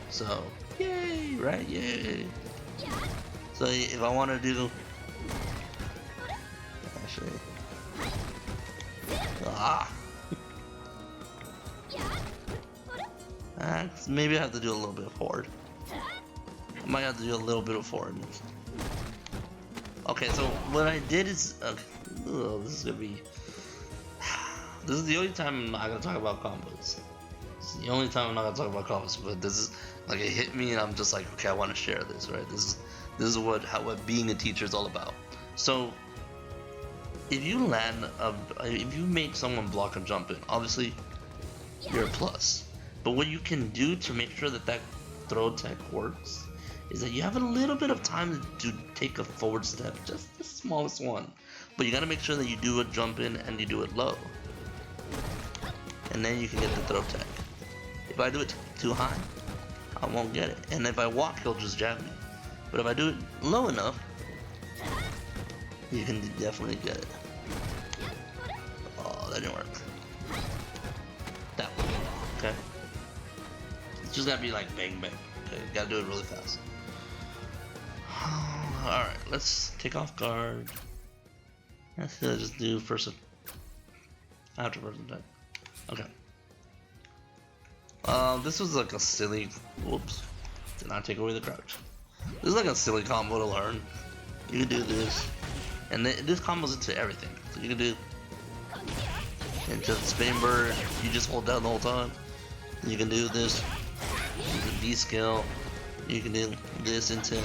So, yay, right? Yay. So if I want to do, actually, maybe I have to do a little bit of forward. I might have to do a little bit of forward. Okay, so what I did is, this is gonna be, this is the only time I'm not gonna talk about combos. It's the only time I'm not gonna talk about combos, but this is like, it hit me and I'm just like, okay, I want to share this, right? This is what being a teacher is all about. So if you if you make someone block a jump in, obviously you're a plus. But what you can do to make sure that that throw tech works is that you have a little bit of time to take a forward step, just the smallest one. But you gotta make sure that you do a jump in and you do it low. And then you can get the throw tech. If I do it too high, I won't get it. And if I walk, he'll just jab me. But if I do it low enough, you can definitely get it. Oh, that didn't work. That one. Okay. It's just gotta be like bang bang. Okay, you gotta do it really fast. Alright, let's take off guard. Let's just do first after first attack. Okay. This was like a silly, whoops, did not take away the crouch. This is like a silly combo to learn. You can do this, and this combos into everything. So you can do into the spinning bird, you just hold down the whole time. You can do this, the B skill, you can do this into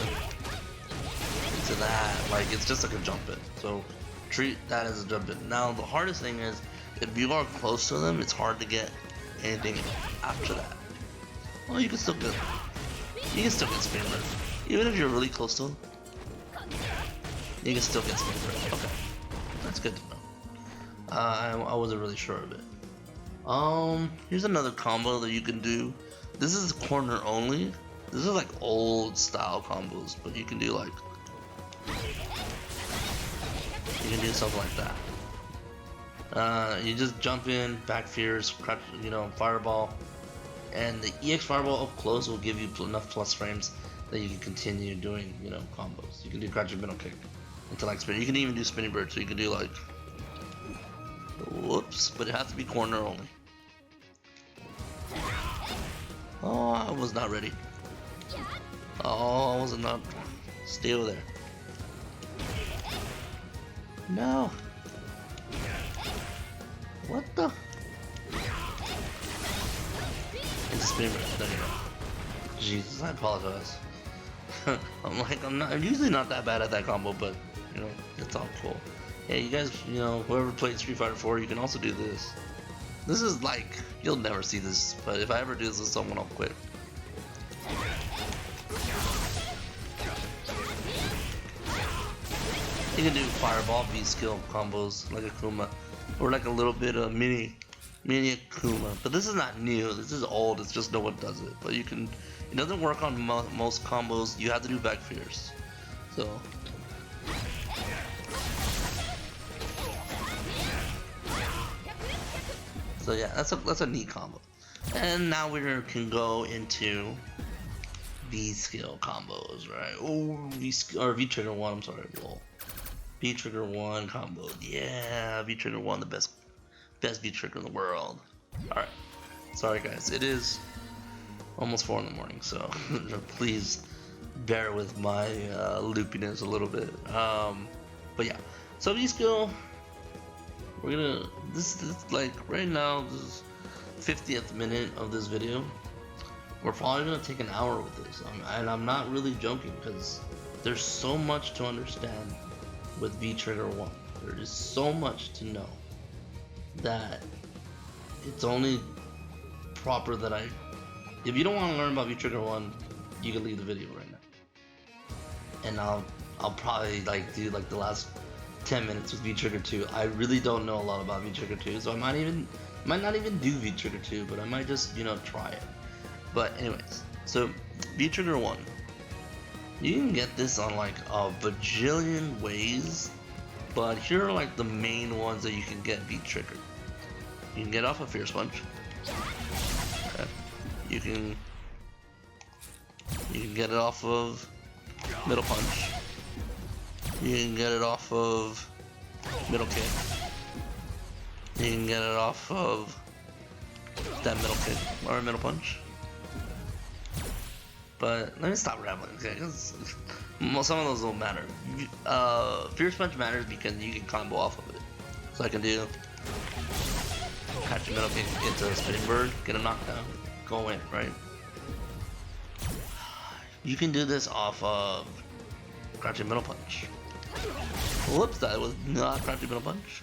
that, like it's just like a jump in. So treat that as a jump in. Now the hardest thing is, if you are close to them, it's hard to get anything after that. Well, you can still get spinning bird. Even if you're really close to them, you can still get spinning bird. Okay, that's good to know. I wasn't really sure of it. Here's another combo that you can do. This is corner only. This is like old style combos, but you can do like, you can do something like that. You just jump in, back fears, crouch, fireball, and the EX fireball up close will give you enough plus frames that you can continue doing, combos. You can do crouching middle kick into like spin. You can even do spinning bird, so you can do like, whoops, but it has to be corner only. Oh, I was not ready. Oh, I was not. Stay over there. No. What the? It's a spinning bird. There you go. Jesus, I apologize. I'm usually not that bad at that combo, but it's all cool. Yeah, you guys, whoever played Street Fighter 4, you can also do this. This is like, you'll never see this, but if I ever do this with someone, I'll quit. You can do fireball, B skill combos like Akuma, or like a little bit of mini Akuma. But this is not new. This is old. It's just no one does it. But you can. It doesn't work on most combos. You have to do back fears. So So yeah, that's a neat combo. And now we can go into V skill combos, right? Oh, V trigger one. I'm sorry, lol. V trigger one combo. Yeah, V trigger one, the best V trigger in the world. All right, sorry guys, it is almost 4 in the morning, so please bear with my loopiness a little bit. But yeah, so V skill. We're gonna this like right now. This is 50th minute of this video. We're probably gonna take an hour with this, and I'm not really joking because there's so much to understand with V Trigger 1. There is so much to know that it's only proper that if you don't want to learn about V Trigger 1, you can leave the video right now, and I'll probably like do like the last 10 minutes with V Trigger 2. I really don't know a lot about V Trigger 2, so I might not even do V Trigger 2, but I might just try it. But anyways, so V Trigger 1, you can get this on like a bajillion ways, but here are like the main ones that you can get V Trigger. You can get off of Fierce Punch. Okay. You can get it off of Middle Punch. You can get it off of Middle Kick. You can get it off of that Middle Kick or Middle Punch. But let me stop rambling, okay? Cause some of those don't matter. Fierce Punch matters because you can combo off of it. So I can do catch a Middle Kick into a Spinning Bird, get a knockdown, go in, right? You can do this off of Crouching Middle Punch. Whoops, that was not Crouching Middle Punch.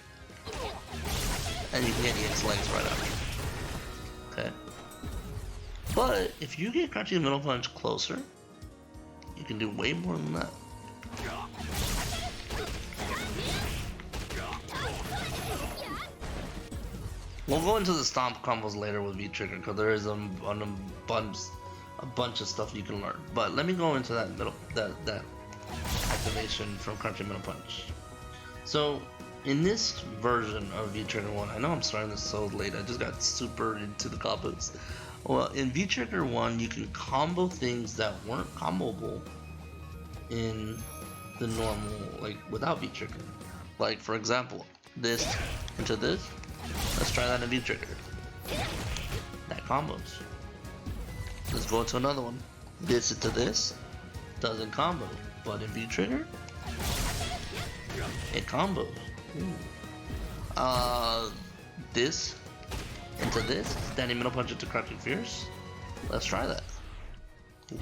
And you can get EX legs right after. Okay. But if you get Crouching Middle Punch closer, you can do way more than that. We'll go into the stomp combos later with V Trigger because there is a bunch of stuff you can learn. But let me go into that activation from Crouching Middle Punch. So in this version of V Trigger 1, I know I'm starting this so late, I just got super into the combos. Well, in V Trigger 1, you can combo things that weren't comboable in the normal, like without V Trigger. Like for example, this into this. Let's try that in V Trigger. That combos. Let's go to another one. This into this doesn't combo, but in V Trigger, it combos. This into this, standing middle punch into Crouching Fierce. Let's try that.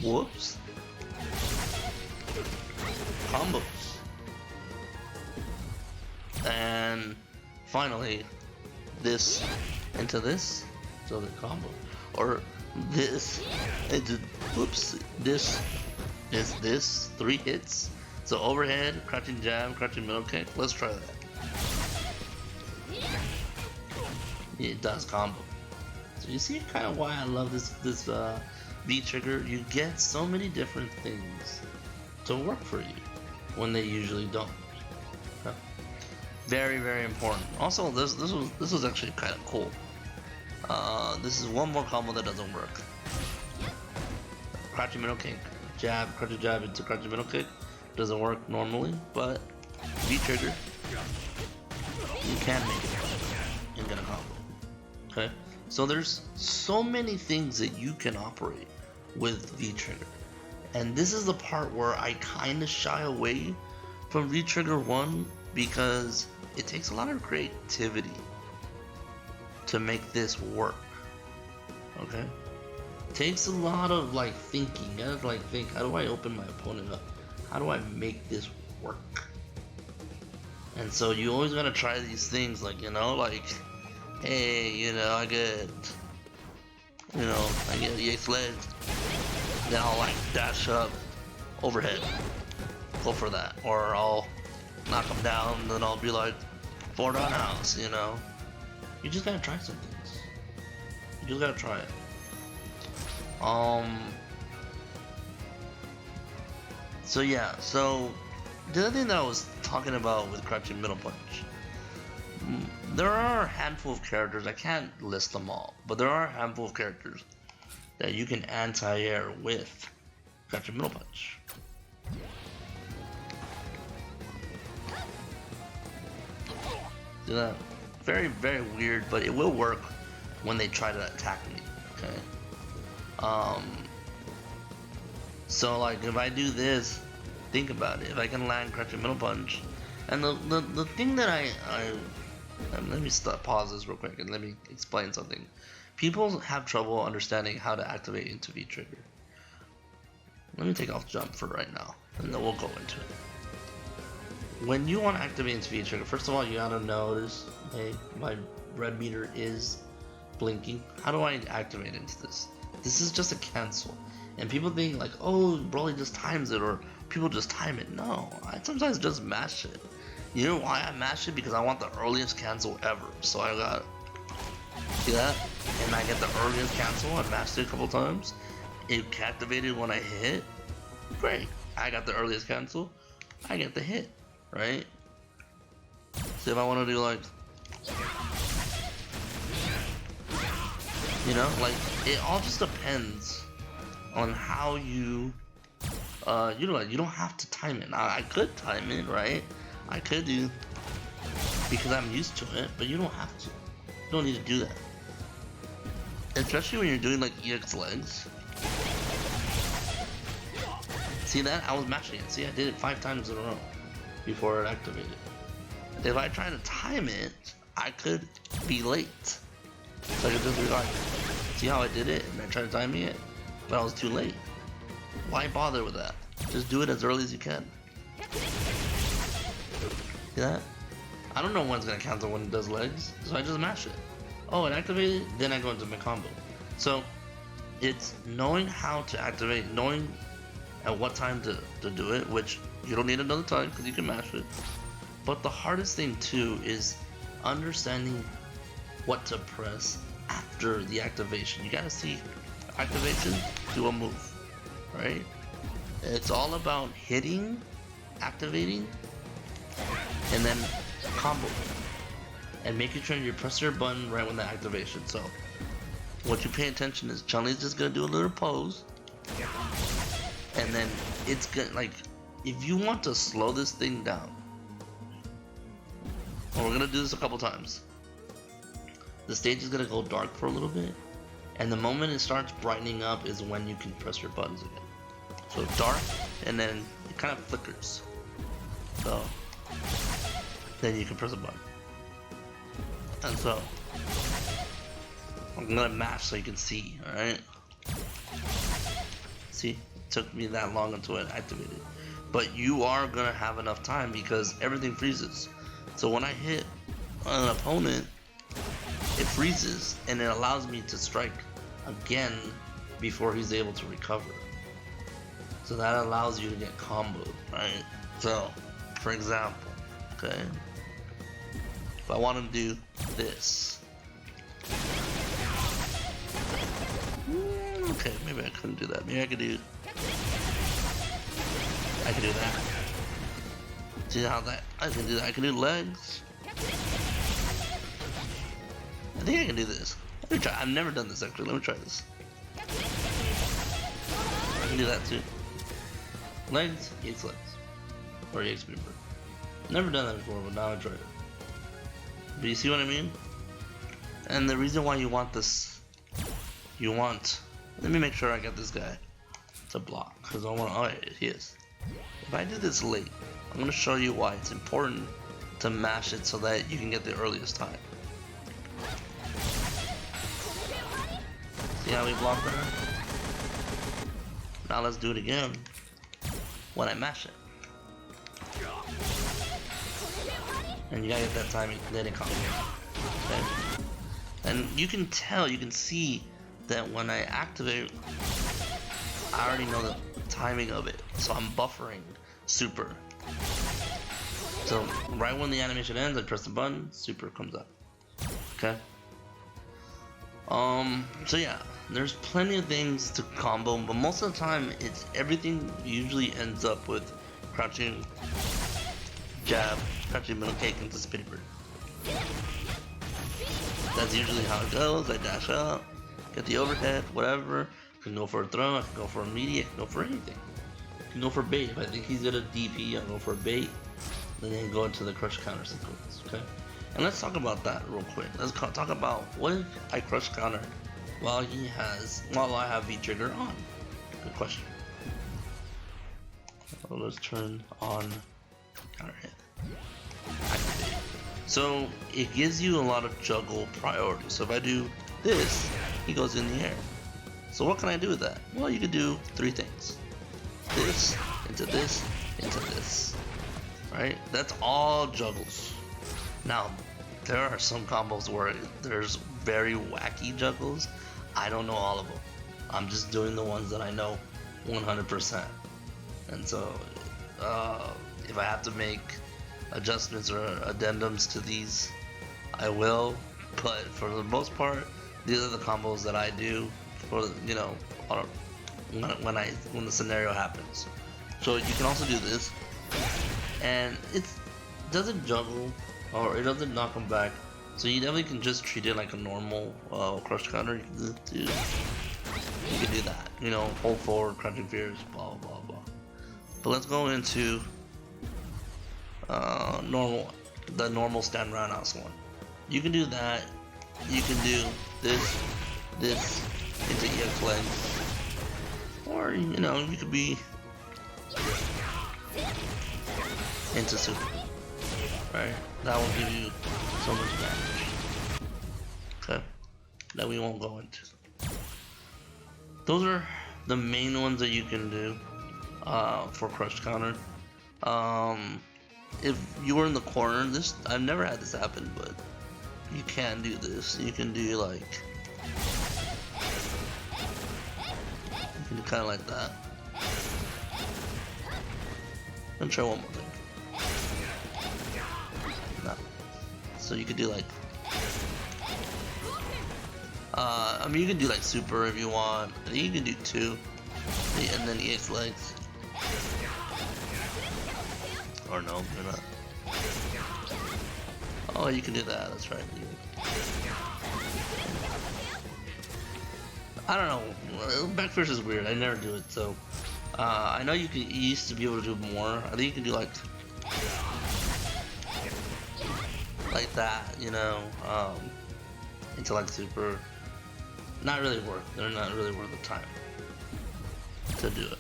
Whoops. Combos. And finally, this into this, so the combo. Or this into, whoops, this is this, 3 hits. So overhead, crouching jab, crouching middle kick. Let's try that. It does combo. So you see kind of why I love this V Trigger. You get so many different things to work for you when they usually don't. Okay. Very, very important. Also, this was actually kind of cool. This is one more combo that doesn't work. Crouching middle kick, jab, crouching jab into crouching middle kick. Doesn't work normally, but V Trigger, you can make it and get a combo. Okay, so there's so many things that you can operate with V Trigger, and this is the part where I kind of shy away from V Trigger 1 because it takes a lot of creativity to make this work. Okay, it takes a lot of like thinking. You gotta like think, how do I open my opponent up? How do I make this work? And so you always gotta try these things, like, like, hey, I get EX legs, then I'll like dash up, overhead, go for that, or I'll knock them down, and then I'll be like, 4 down house, You just gotta try some things. You just gotta try it. So yeah, so the other thing that I was talking about with crouching middle punch, there are a handful of characters, I can't list them all, but there are a handful of characters that you can anti-air with Crouch and Middle Punch. See that? Very, very weird, but it will work when they try to attack me, okay? So like if I do this, think about it. If I can land Crouch and Middle Punch, and the thing that let me pause this real quick and let me explain something. People have trouble understanding how to activate into V trigger. Let me take off jump for right now, and then we'll go into it. When you want to activate into V trigger, first of all, you gotta notice, hey, my red meter is blinking. How do I activate into this? This is just a cancel. And people think like, oh, Broly just times it, or people just time it. No, I sometimes just mash it. You know why I mash it? Because I want the earliest cancel ever. So I got, see that? And I get the earliest cancel. I mashed it a couple times. It activated when I hit. Great. I got the earliest cancel. I get the hit, right? So if I want to do like, you know, like it all just depends on how you utilize. You don't have to time it. Now I could time it, right? I could do, because I'm used to it, but you don't have to. You don't need to do that. Especially when you're doing like EX legs. See that? I was mashing it. See, I did it 5 times in a row before it activated. If I try to time it, I could be late. So I could just be like, see how I did it? And I tried timing it, but I was too late. Why bother with that? Just do it as early as you can. See that? I don't know when it's gonna cancel when it does legs, so I just mash it. Oh, it activated, then I go into my combo. So it's knowing how to activate, knowing at what time to do it, which you don't need another time because you can mash it. But the hardest thing too is understanding what to press after the activation. You gotta see activation, do a move, right? It's all about hitting, activating, and then combo, and making sure you press your button right when the activation. So what you pay attention is Chun-Li's just gonna do a little pose, and then it's gonna, like, if you want to slow this thing down, and we're gonna do this a couple times, the stage is gonna go dark for a little bit, and the moment it starts brightening up is when you can press your buttons again. So dark, and then it kind of flickers. So then you can press a button. And so I'm gonna mash so you can see, alright? See, it took me that long until it activated. But you are gonna have enough time because everything freezes. So when I hit an opponent, it freezes and it allows me to strike again before he's able to recover. So that allows you to get comboed, right? So, for example, okay, if I want to do this, okay, maybe I couldn't do that. Maybe I could do that. See how that, I can do that. I can do legs. I think I can do this. Let me try. I've never done this actually. Let me try this. I can do that too. Legs, EX legs. Or EX member. Never done that before, but now I tried it. But you see what I mean? And the reason why you want this, let me make sure I get this guy to block, because I want to, oh, he is. If I do this late, I'm going to show you why it's important to mash it so that you can get the earliest time. See how we block there? Now let's do it again when I mash it. And you gotta get that timing, then it comes. Okay? And you can tell, you can see that when I activate, I already know the timing of it. So I'm buffering super. So right when the animation ends, I press the button, super comes up. Okay? So yeah, there's plenty of things to combo, but most of the time, it's everything usually ends up with crouching, jab, crouching middle kick into spinning bird. That's usually how it goes. I dash up, get the overhead, whatever. I can go for a throw, I can go for a immediate, I can go for anything. I can go for bait. If I think he's gonna DP, I'll go for a bait. And then go into the crush counter sequence, okay? And let's talk about that real quick. Let's talk about what if I crush counter while I have V trigger on. Good question. So let's turn on counter hit. Activate. So it gives you a lot of juggle priority. So if I do this, he goes in the air. So what can I do with that? Well, you can do three things. This, into this, into this. Right? That's all juggles. Now, there are some combos where there's very wacky juggles. I don't know all of them. I'm just doing the ones that I know 100%. And so, if I have to make adjustments or addendums to these, I will. But for the most part, these are the combos that I do for, you know, when the scenario happens. So you can also do this, and it doesn't juggle or it doesn't knock them back. So you definitely can just treat it like a normal crush counter. You can do that. You know, hold forward, crunching fears, blah blah blah. But let's go into the normal stand roundhouse one. You can do that. You can do this into EX leg, or you know, you could be into super. Right? That will give you so much damage. Okay, that we won't go into. Those are the main ones that you can do for crush counter. If you were in the corner, this I've never had this happen, but you can do this. You can do like, you can do kind of like that. Let me try one more thing. No. So you could do like, I mean, you can do like super if you want. You can do two, and then EX legs. Or no, you're not. Oh, you can do that. That's right. I don't know. Backfish is weird. I never do it. So I know you used to be able to do more. I think you can do like that. You know, into like super. Not really worth. They're not really worth the time to do it.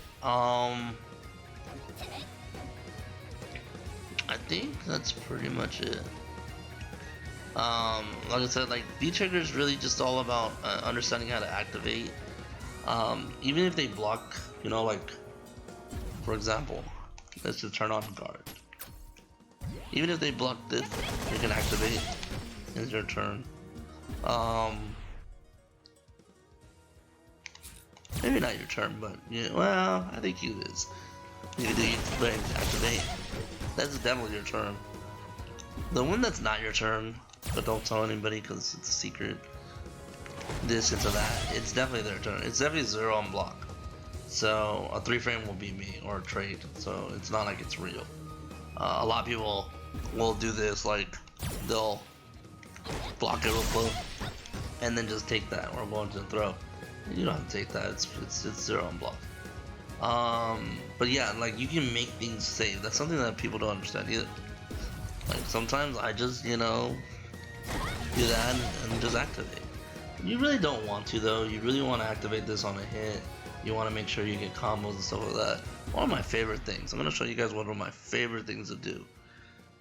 I think that's pretty much it. Like I said, like V-trigger is really just all about understanding how to activate. Even if they block, you know, like for example, let's just turn on guard. Even if they block this, you can activate. It's your turn. Maybe not your turn, but yeah, well, I think it is. You can do your activate. That's definitely your turn. The one that's not your turn, but don't tell anybody because it's a secret. This into that, it's definitely their turn. It's definitely 0 on block. So a 3-frame will be me or a trade. So it's not like it's real. A lot of people will do this, like they'll block it real close and then just take that or go into the throw. You don't have to take that. It's 0 on block. But yeah, like you can make things safe. That's something that people don't understand either. Like sometimes I just, you know, do that and just activate. You really don't want to though. You really want to activate this on a hit. You want to make sure you get combos and stuff like that. One of my favorite things. I'm gonna show you guys one of my favorite things to do.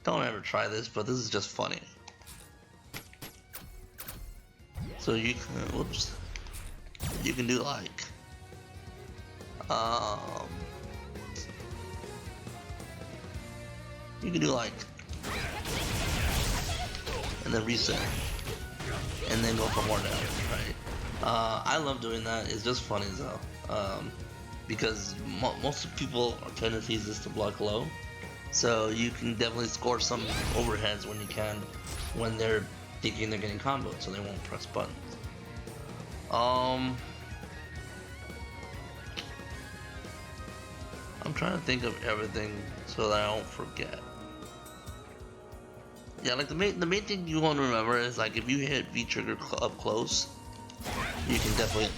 Don't ever try this, but this is just funny. So you can, whoops. You can do like, you can do like, and then reset, and then go for more damage, right? I love doing that. It's just funny as hell, because most people are tendencies is to block low, so you can definitely score some overheads when you can, when they're thinking they're getting comboed, so they won't press buttons. I'm trying to think of everything so that I don't forget. Yeah, like the main thing you want to remember is like if you hit V trigger up close, you can definitely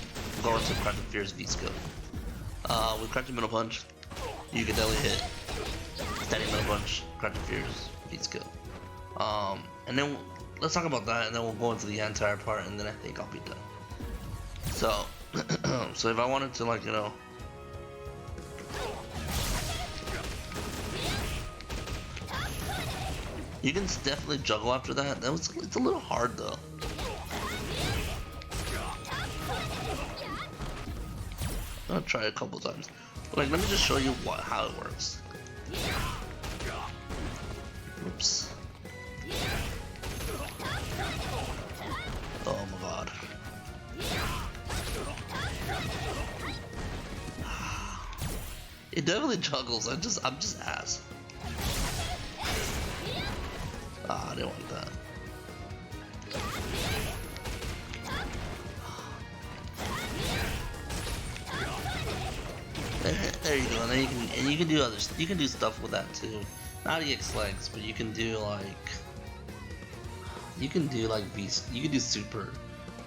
go into Crouching Fear's V skill. With Crouching Middle Punch, you can definitely hit Standing Middle Punch, Crouching Fear's V skill. And then let's talk about that, and then we'll go into the entire part, and then I think I'll be done. So, so if I wanted to, like, you know, you can definitely juggle after that. It's a little hard though. I'll try it a couple times. Like, let me just show you how it works. Oops. Oh my god. It definitely juggles. I'm just ass. Ah, I didn't want that. There you go. And then you can do others. You can do stuff with that too. Not EX legs, but you can do like beast. You can do super,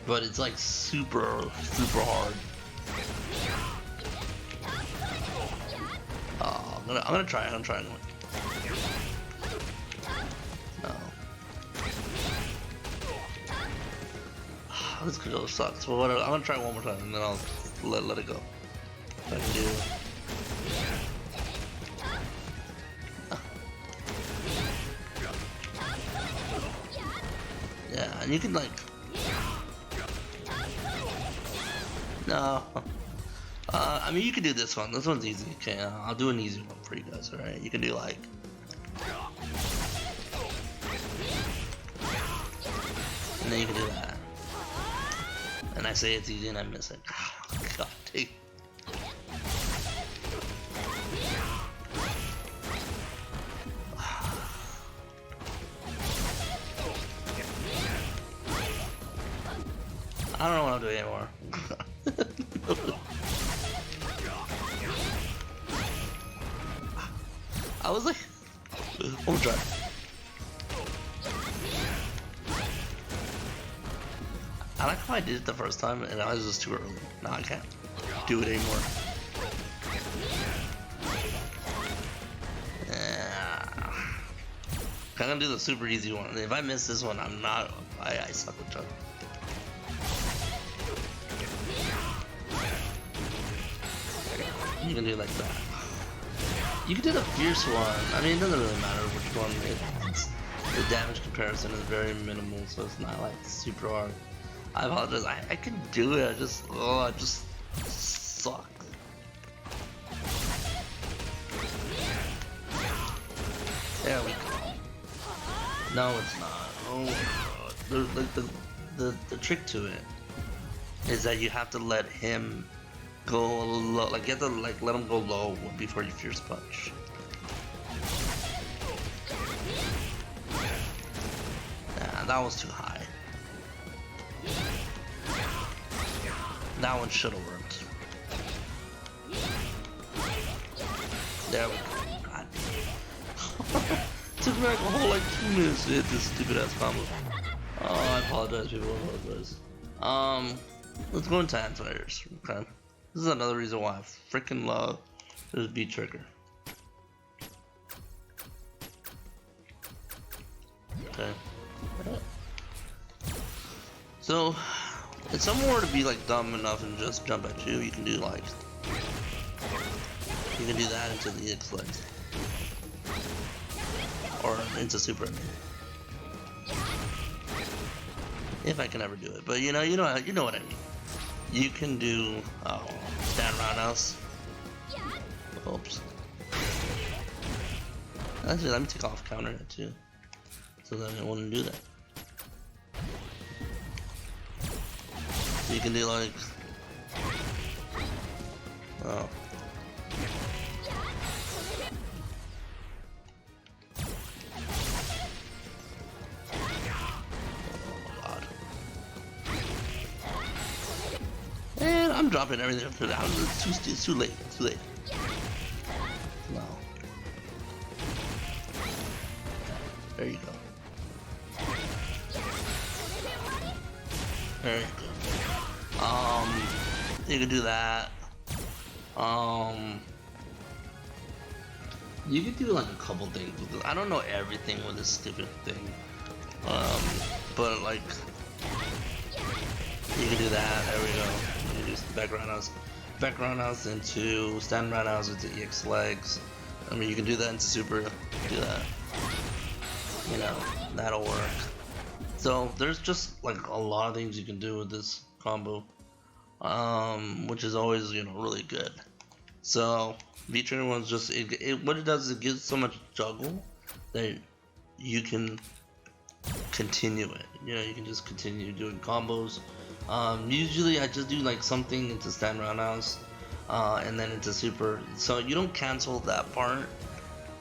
but it's like super hard. Oh, I'm gonna try it. I'm trying it. No. This controller sucks. But whatever. I'm gonna try it one more time and then I'll let it go. If I can do. Yeah, and you can like. No. I mean, you can do this one. This one's easy. Okay, I'll do an easy one for you guys. All right, you can do like. And then you can do that. And I say it's easy and I miss it. God dang. I don't know what I'm doing anymore. I was like, I'm gonna try. I like how I did it the first time and I was just too early. Now I can't do it anymore. Yeah. I'm gonna do the super easy one. If I miss this one, I suck with Chun. You can do it like that. You can do the fierce one. I mean, it doesn't really matter which one. The damage comparison is very minimal, so it's not like super hard. I apologize. I can do it. I just suck. There we go. No, it's not. Oh my god. The trick to it is that you have to let him go low, like you have to like let him go low before you fierce punch. Nah, that was too high. That one should have worked. There we go. God. Took me like a whole like 2 minutes to hit this stupid ass combo. Oh, I apologize, people. I apologize. Let's go into anti-airs. Okay. This is another reason why I freaking love this beat trigger. Okay. So, if someone were to be like dumb enough and just jump at you, you can do like, you can do that into the EX legs, or into super. If I can ever do it, but you know what I mean. You can do stand roundhouse. Oops. Actually, let me take off counter it too, so that I wouldn't do that. So you can do like, oh. And I'm dropping everything up to that. It's too late. It's too late. No. There you go. There you go. You can do that. You could do like a couple things with it. I don't know everything with this stupid thing. But like, you can do that. There we go. You can do back roundhouse into stand roundhouse into EX legs. I mean, you can do that into super. Do that. You know, that'll work. So there's just like a lot of things you can do with this combo, which is always, you know, really good. So V-Trigger one's just what it does is it gives so much juggle that you can continue it. You know, you can just continue doing combos. Usually I just do like something into stand roundhouse, and then into super. So you don't cancel that part.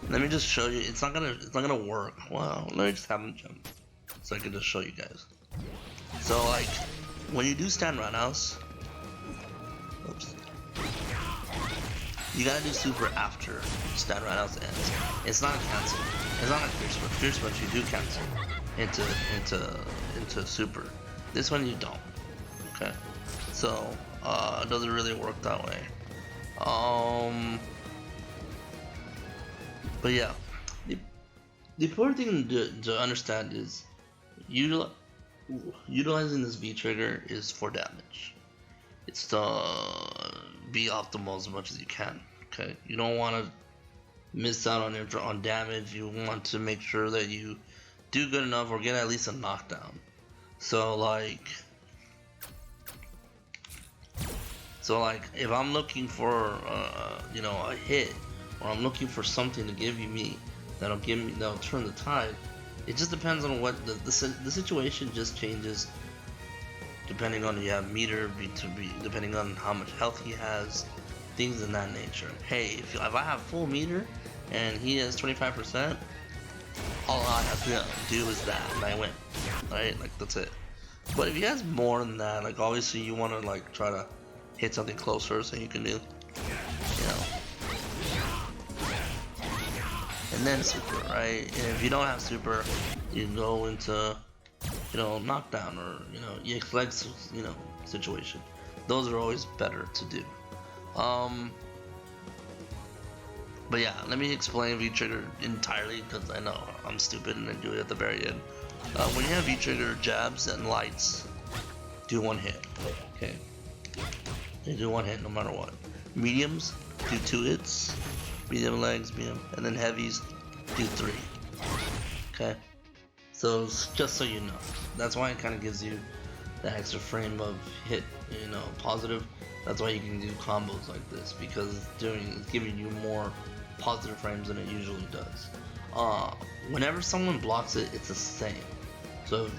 Let me just show you. It's not gonna work. Wow. Let me just have them jump, so I can just show you guys. So like, when you do stand roundhouse, oops, you gotta do super after stand roundhouse ends. It's not a cancel. It's not like fierce punch. Fierce punch you do cancel into super. This one you don't. Okay. So it doesn't really work that way. But yeah, the important thing to understand is utilizing this V trigger is for damage. It's to be optimal as much as you can. Okay, you don't want to miss out on damage. You want to make sure that you do good enough or get at least a knockdown. So like if I'm looking for you know, a hit, or I'm looking for something to give me that'll turn the tide. It just depends on what the situation just changes depending on if you have meter, depending on how much health he has, things in that nature. Hey, if I have full meter and he has 25%, all I have to do is that and I win, right? Like that's it. But if he has more than that, like obviously you want to like try to hit something closer so you can do, you know, and then super, right? And if you don't have super, you go into, you know, knockdown or, you know, EX legs, you know, situation. Those are always better to do. But yeah, let me explain V-trigger entirely because I know I'm stupid and I do it at the very end. When you have V-trigger, jabs and lights do one hit. Okay, they do one hit no matter what. Mediums do 2 hits. Medium legs, medium, and then heavies do 3. Okay, so just so you know, that's why it kind of gives you the extra frame of hit, you know, positive. That's why you can do combos like this, because it's giving you more positive frames than it usually does. Whenever someone blocks it, it's the same. So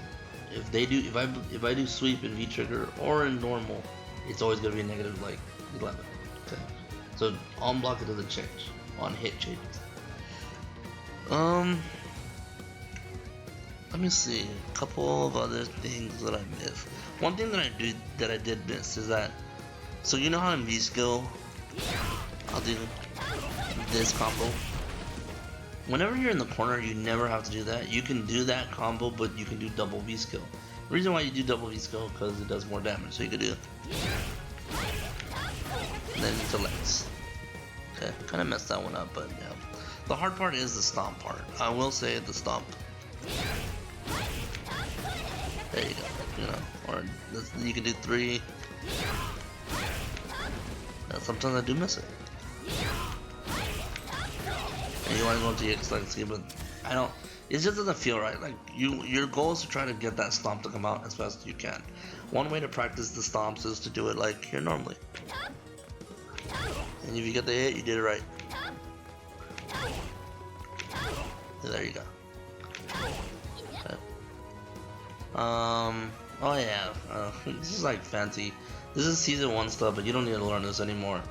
if I do sweep in V trigger or in normal, it's always gonna be negative like 11. Okay, so on block it doesn't change. On hit changes. Let me see a couple of other things that I missed. One thing that I did miss is that, so you know how in V skill I'll do this combo. Whenever you're in the corner, you never have to do that. You can do that combo, but you can do double V skill. The reason why you do double V skill because it does more damage, so you can do it. And then into legs. Okay, kind of messed that one up, but yeah. The hard part is the stomp part. I will say the stomp. There you go. You know, or you can do 3. Sometimes I do miss it. And you want to go into the EX legs, but I don't. It just doesn't feel right. Like your goal is to try to get that stomp to come out as fast as you can. One way to practice the stomps is to do it like here normally. And if you get the hit, you did it right. There you go. Okay. Oh yeah. This is like fancy. This is season 1 stuff, but you don't need to learn this anymore.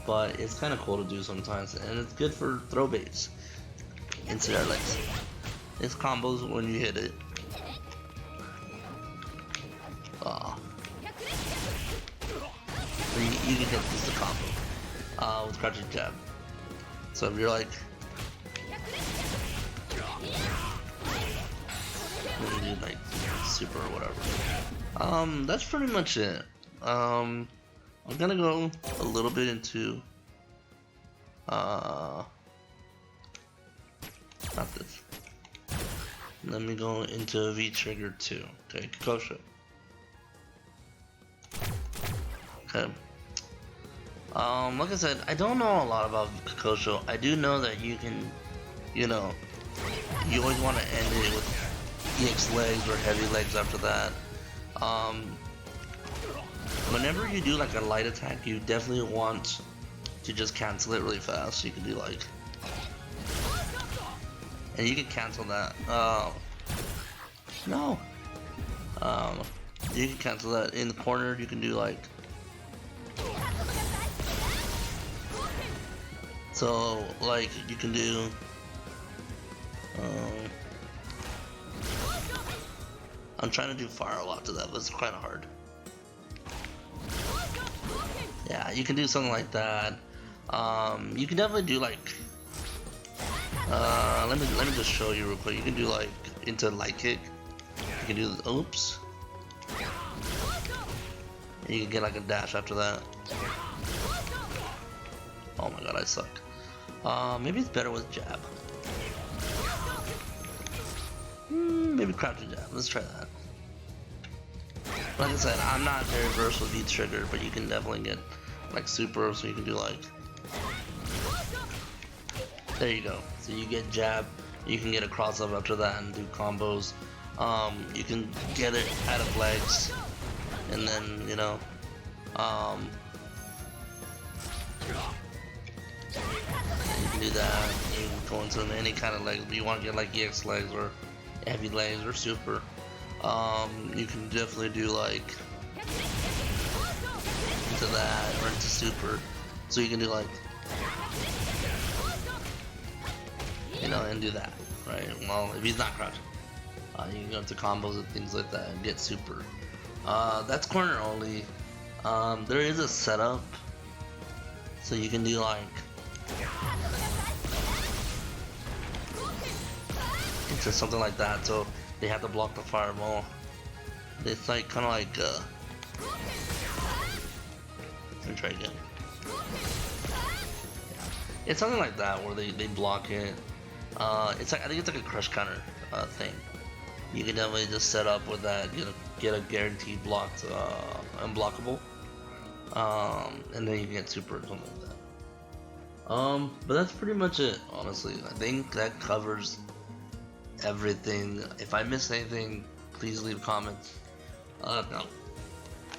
But it's kind of cool to do sometimes, and it's good for throw baits into their legs. It's combos when you hit it. You can hit this combo with crouching jab. So if you're like, you do like super or whatever. That's pretty much it. I'm gonna go a little bit into not this. Let me go into V trigger 2. Okay, Kikosho. Okay. Like I said, I don't know a lot about Kikosho. I do know that you can, you know, you always want to end it with EX legs or heavy legs after that. Whenever you do like a light attack, you definitely want to just cancel it really fast. So you can do like, and you can cancel that. No. You can cancel that in the corner. You can do like. So like you can do. I'm trying to do fire a lot to that, but it's kind of hard. Yeah, you can do something like that. You can definitely do like. Let me just show you real quick. You can do like into light kick. You can do oops. And you can get like a dash after that. Oh my god, I suck. Maybe it's better with jab. Maybe crouch and jab. Let's try that. Like I said, I'm not very versed with V trigger, but you can definitely get like super, so you can do like. There you go. So you get jab, you can get a cross up after that and do combos. You can get it out of legs, and then you know, you can do that. You can go into any kind of legs, but you want to get like EX legs or heavy legs or super. You can definitely do like into that or into super. So you can do like, you know, and do that, right? Well, if he's not crouching, you can go into combos and things like that and get super. That's corner only. There is a setup, so you can do like into something like that. So they have to block the fireball. It's like kind of like. Let me try again. It's something like that where they block it. It's like I think it's like a crush counter thing. You can definitely just set up with that, you know, get a guaranteed blocked unblockable, and then you can get super or something like that. But that's pretty much it, honestly. I think that covers everything. If I missed anything, please leave comments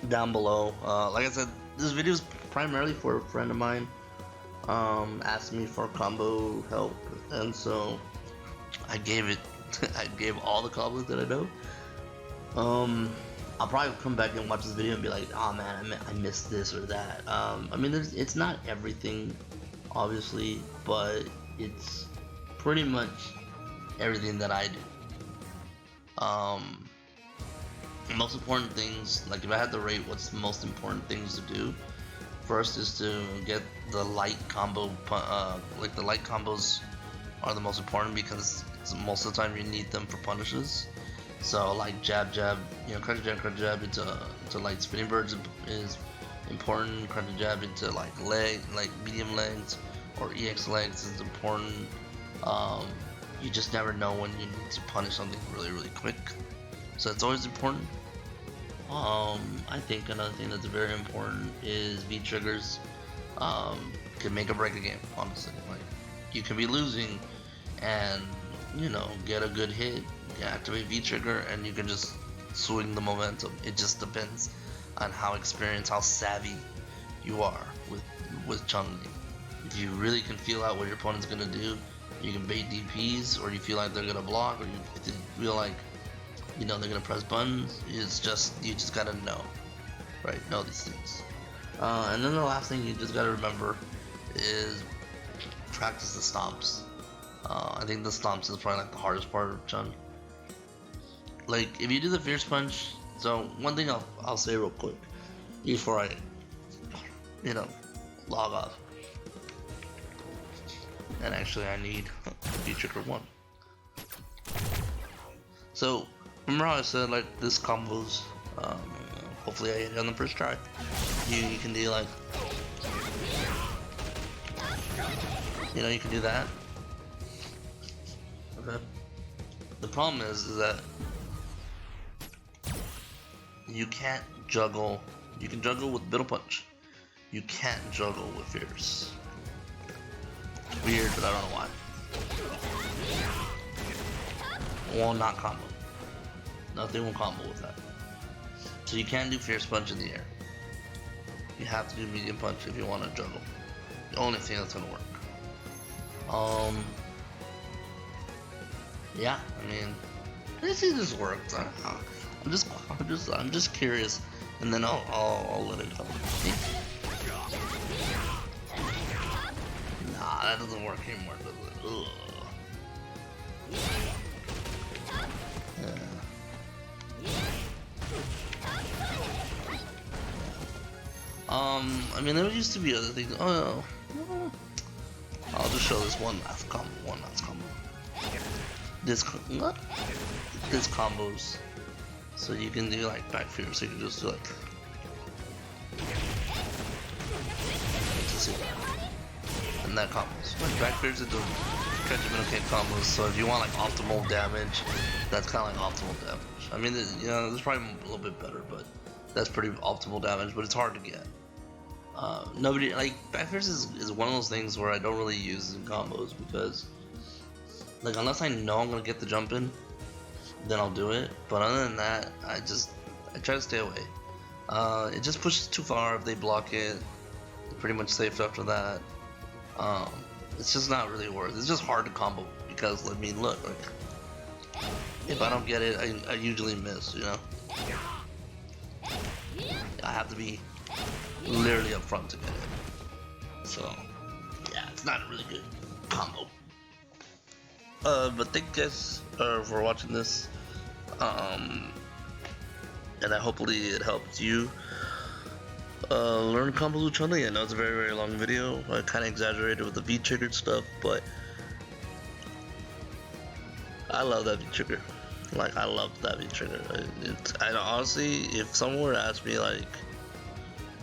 down below. Like I said, this video is primarily for a friend of mine. Asked me for combo help, and so I gave it. I gave all the combos that I know. I'll probably come back and watch this video and be like, oh man, I missed this or that. I mean, it's not everything, obviously, but it's pretty much everything that I do. Most important things, like if I had to rate what's the most important things to do, first is to get the light combo, like the light combos are the most important because most of the time you need them for punishes. So like jab, you know, crunch jab into light spinning birds is important. Crunch jab into like medium legs or EX legs is important. You just never know when you need to punish something really quick. So it's always important. I think another thing that's very important is V triggers. Can make or break a game, honestly. Like you can be losing and, you know, get a good hit, activate V trigger, and you can just swing the momentum. It just depends on how experienced, how savvy you are with Chun-li. If you really can feel out what your opponent's gonna do, you can bait DPs, or you feel like they're gonna block, or you feel like, you know, they're gonna press buttons. It's just, you just gotta know, right? Know these things. And then the last thing you just gotta remember is practice the stomps. I think the stomps is probably like the hardest part of Chun. Like if you do the fierce punch, so one thing I'll say real quick before I, you know, log off. And actually I need V trigger 1. So Remember how I said like this combos? Hopefully I hit it on the first try. You can do like, you can do that. Okay. The problem is that you can't juggle. You can juggle with middle punch. You can't juggle with fierce. It's weird, but I don't know why. Will not combo. Nothing will combo with that. So you can't do fierce punch in the air. You have to do medium punch if you want to juggle. The only thing that's gonna work. Yeah, I mean, let's see if this works. I'm just curious, and then I'll let it go. Nah, that doesn't work anymore, does it? Ugh. I mean, there used to be other things. Oh, no. I'll just show this one last combo. This combos, so you can do like back fear. So you can just do like. And that combos. Like back fears, it does catch kick combos. So if you want like optimal damage, that's kind of like optimal damage. I mean, there's probably a little bit better, but that's pretty optimal damage. But it's hard to get. Nobody like back fears is one of those things where I don't really use in combos because like unless I know I'm gonna get the jump in, then I'll do it. But other than that, I try to stay away. It just pushes too far if they block it. Pretty much safe after that. It's just not really worth it. It's just hard to combo because I mean look, like if I don't get it, I usually miss, I have to be literally up front to get it. So yeah, it's not a really good combo. But thank you guys for watching this. And hopefully it helped you learn combos with Chun-li. I know it's a very, very long video. I kind of exaggerated with the V-triggered stuff, but I love that V-trigger. Like, I love that V-trigger. I honestly, if someone were to ask me, like,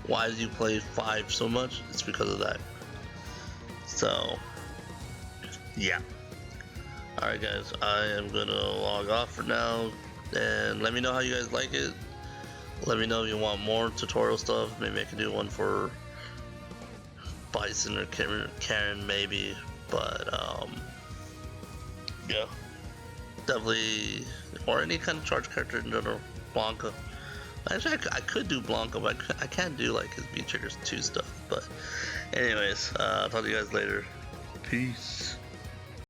why do you play 5 so much? It's because of that. So, yeah. Alright guys, I am gonna log off for now, and let me know how you guys like it. Let me know if you want more tutorial stuff. Maybe I can do one for Bison or Karen maybe, but yeah, definitely, or any kind of charge character in general. Blanca. Actually, I could do Blanca, but I can't do like his V-Triggers 2 stuff. But anyways, I'll talk to you guys later. Peace.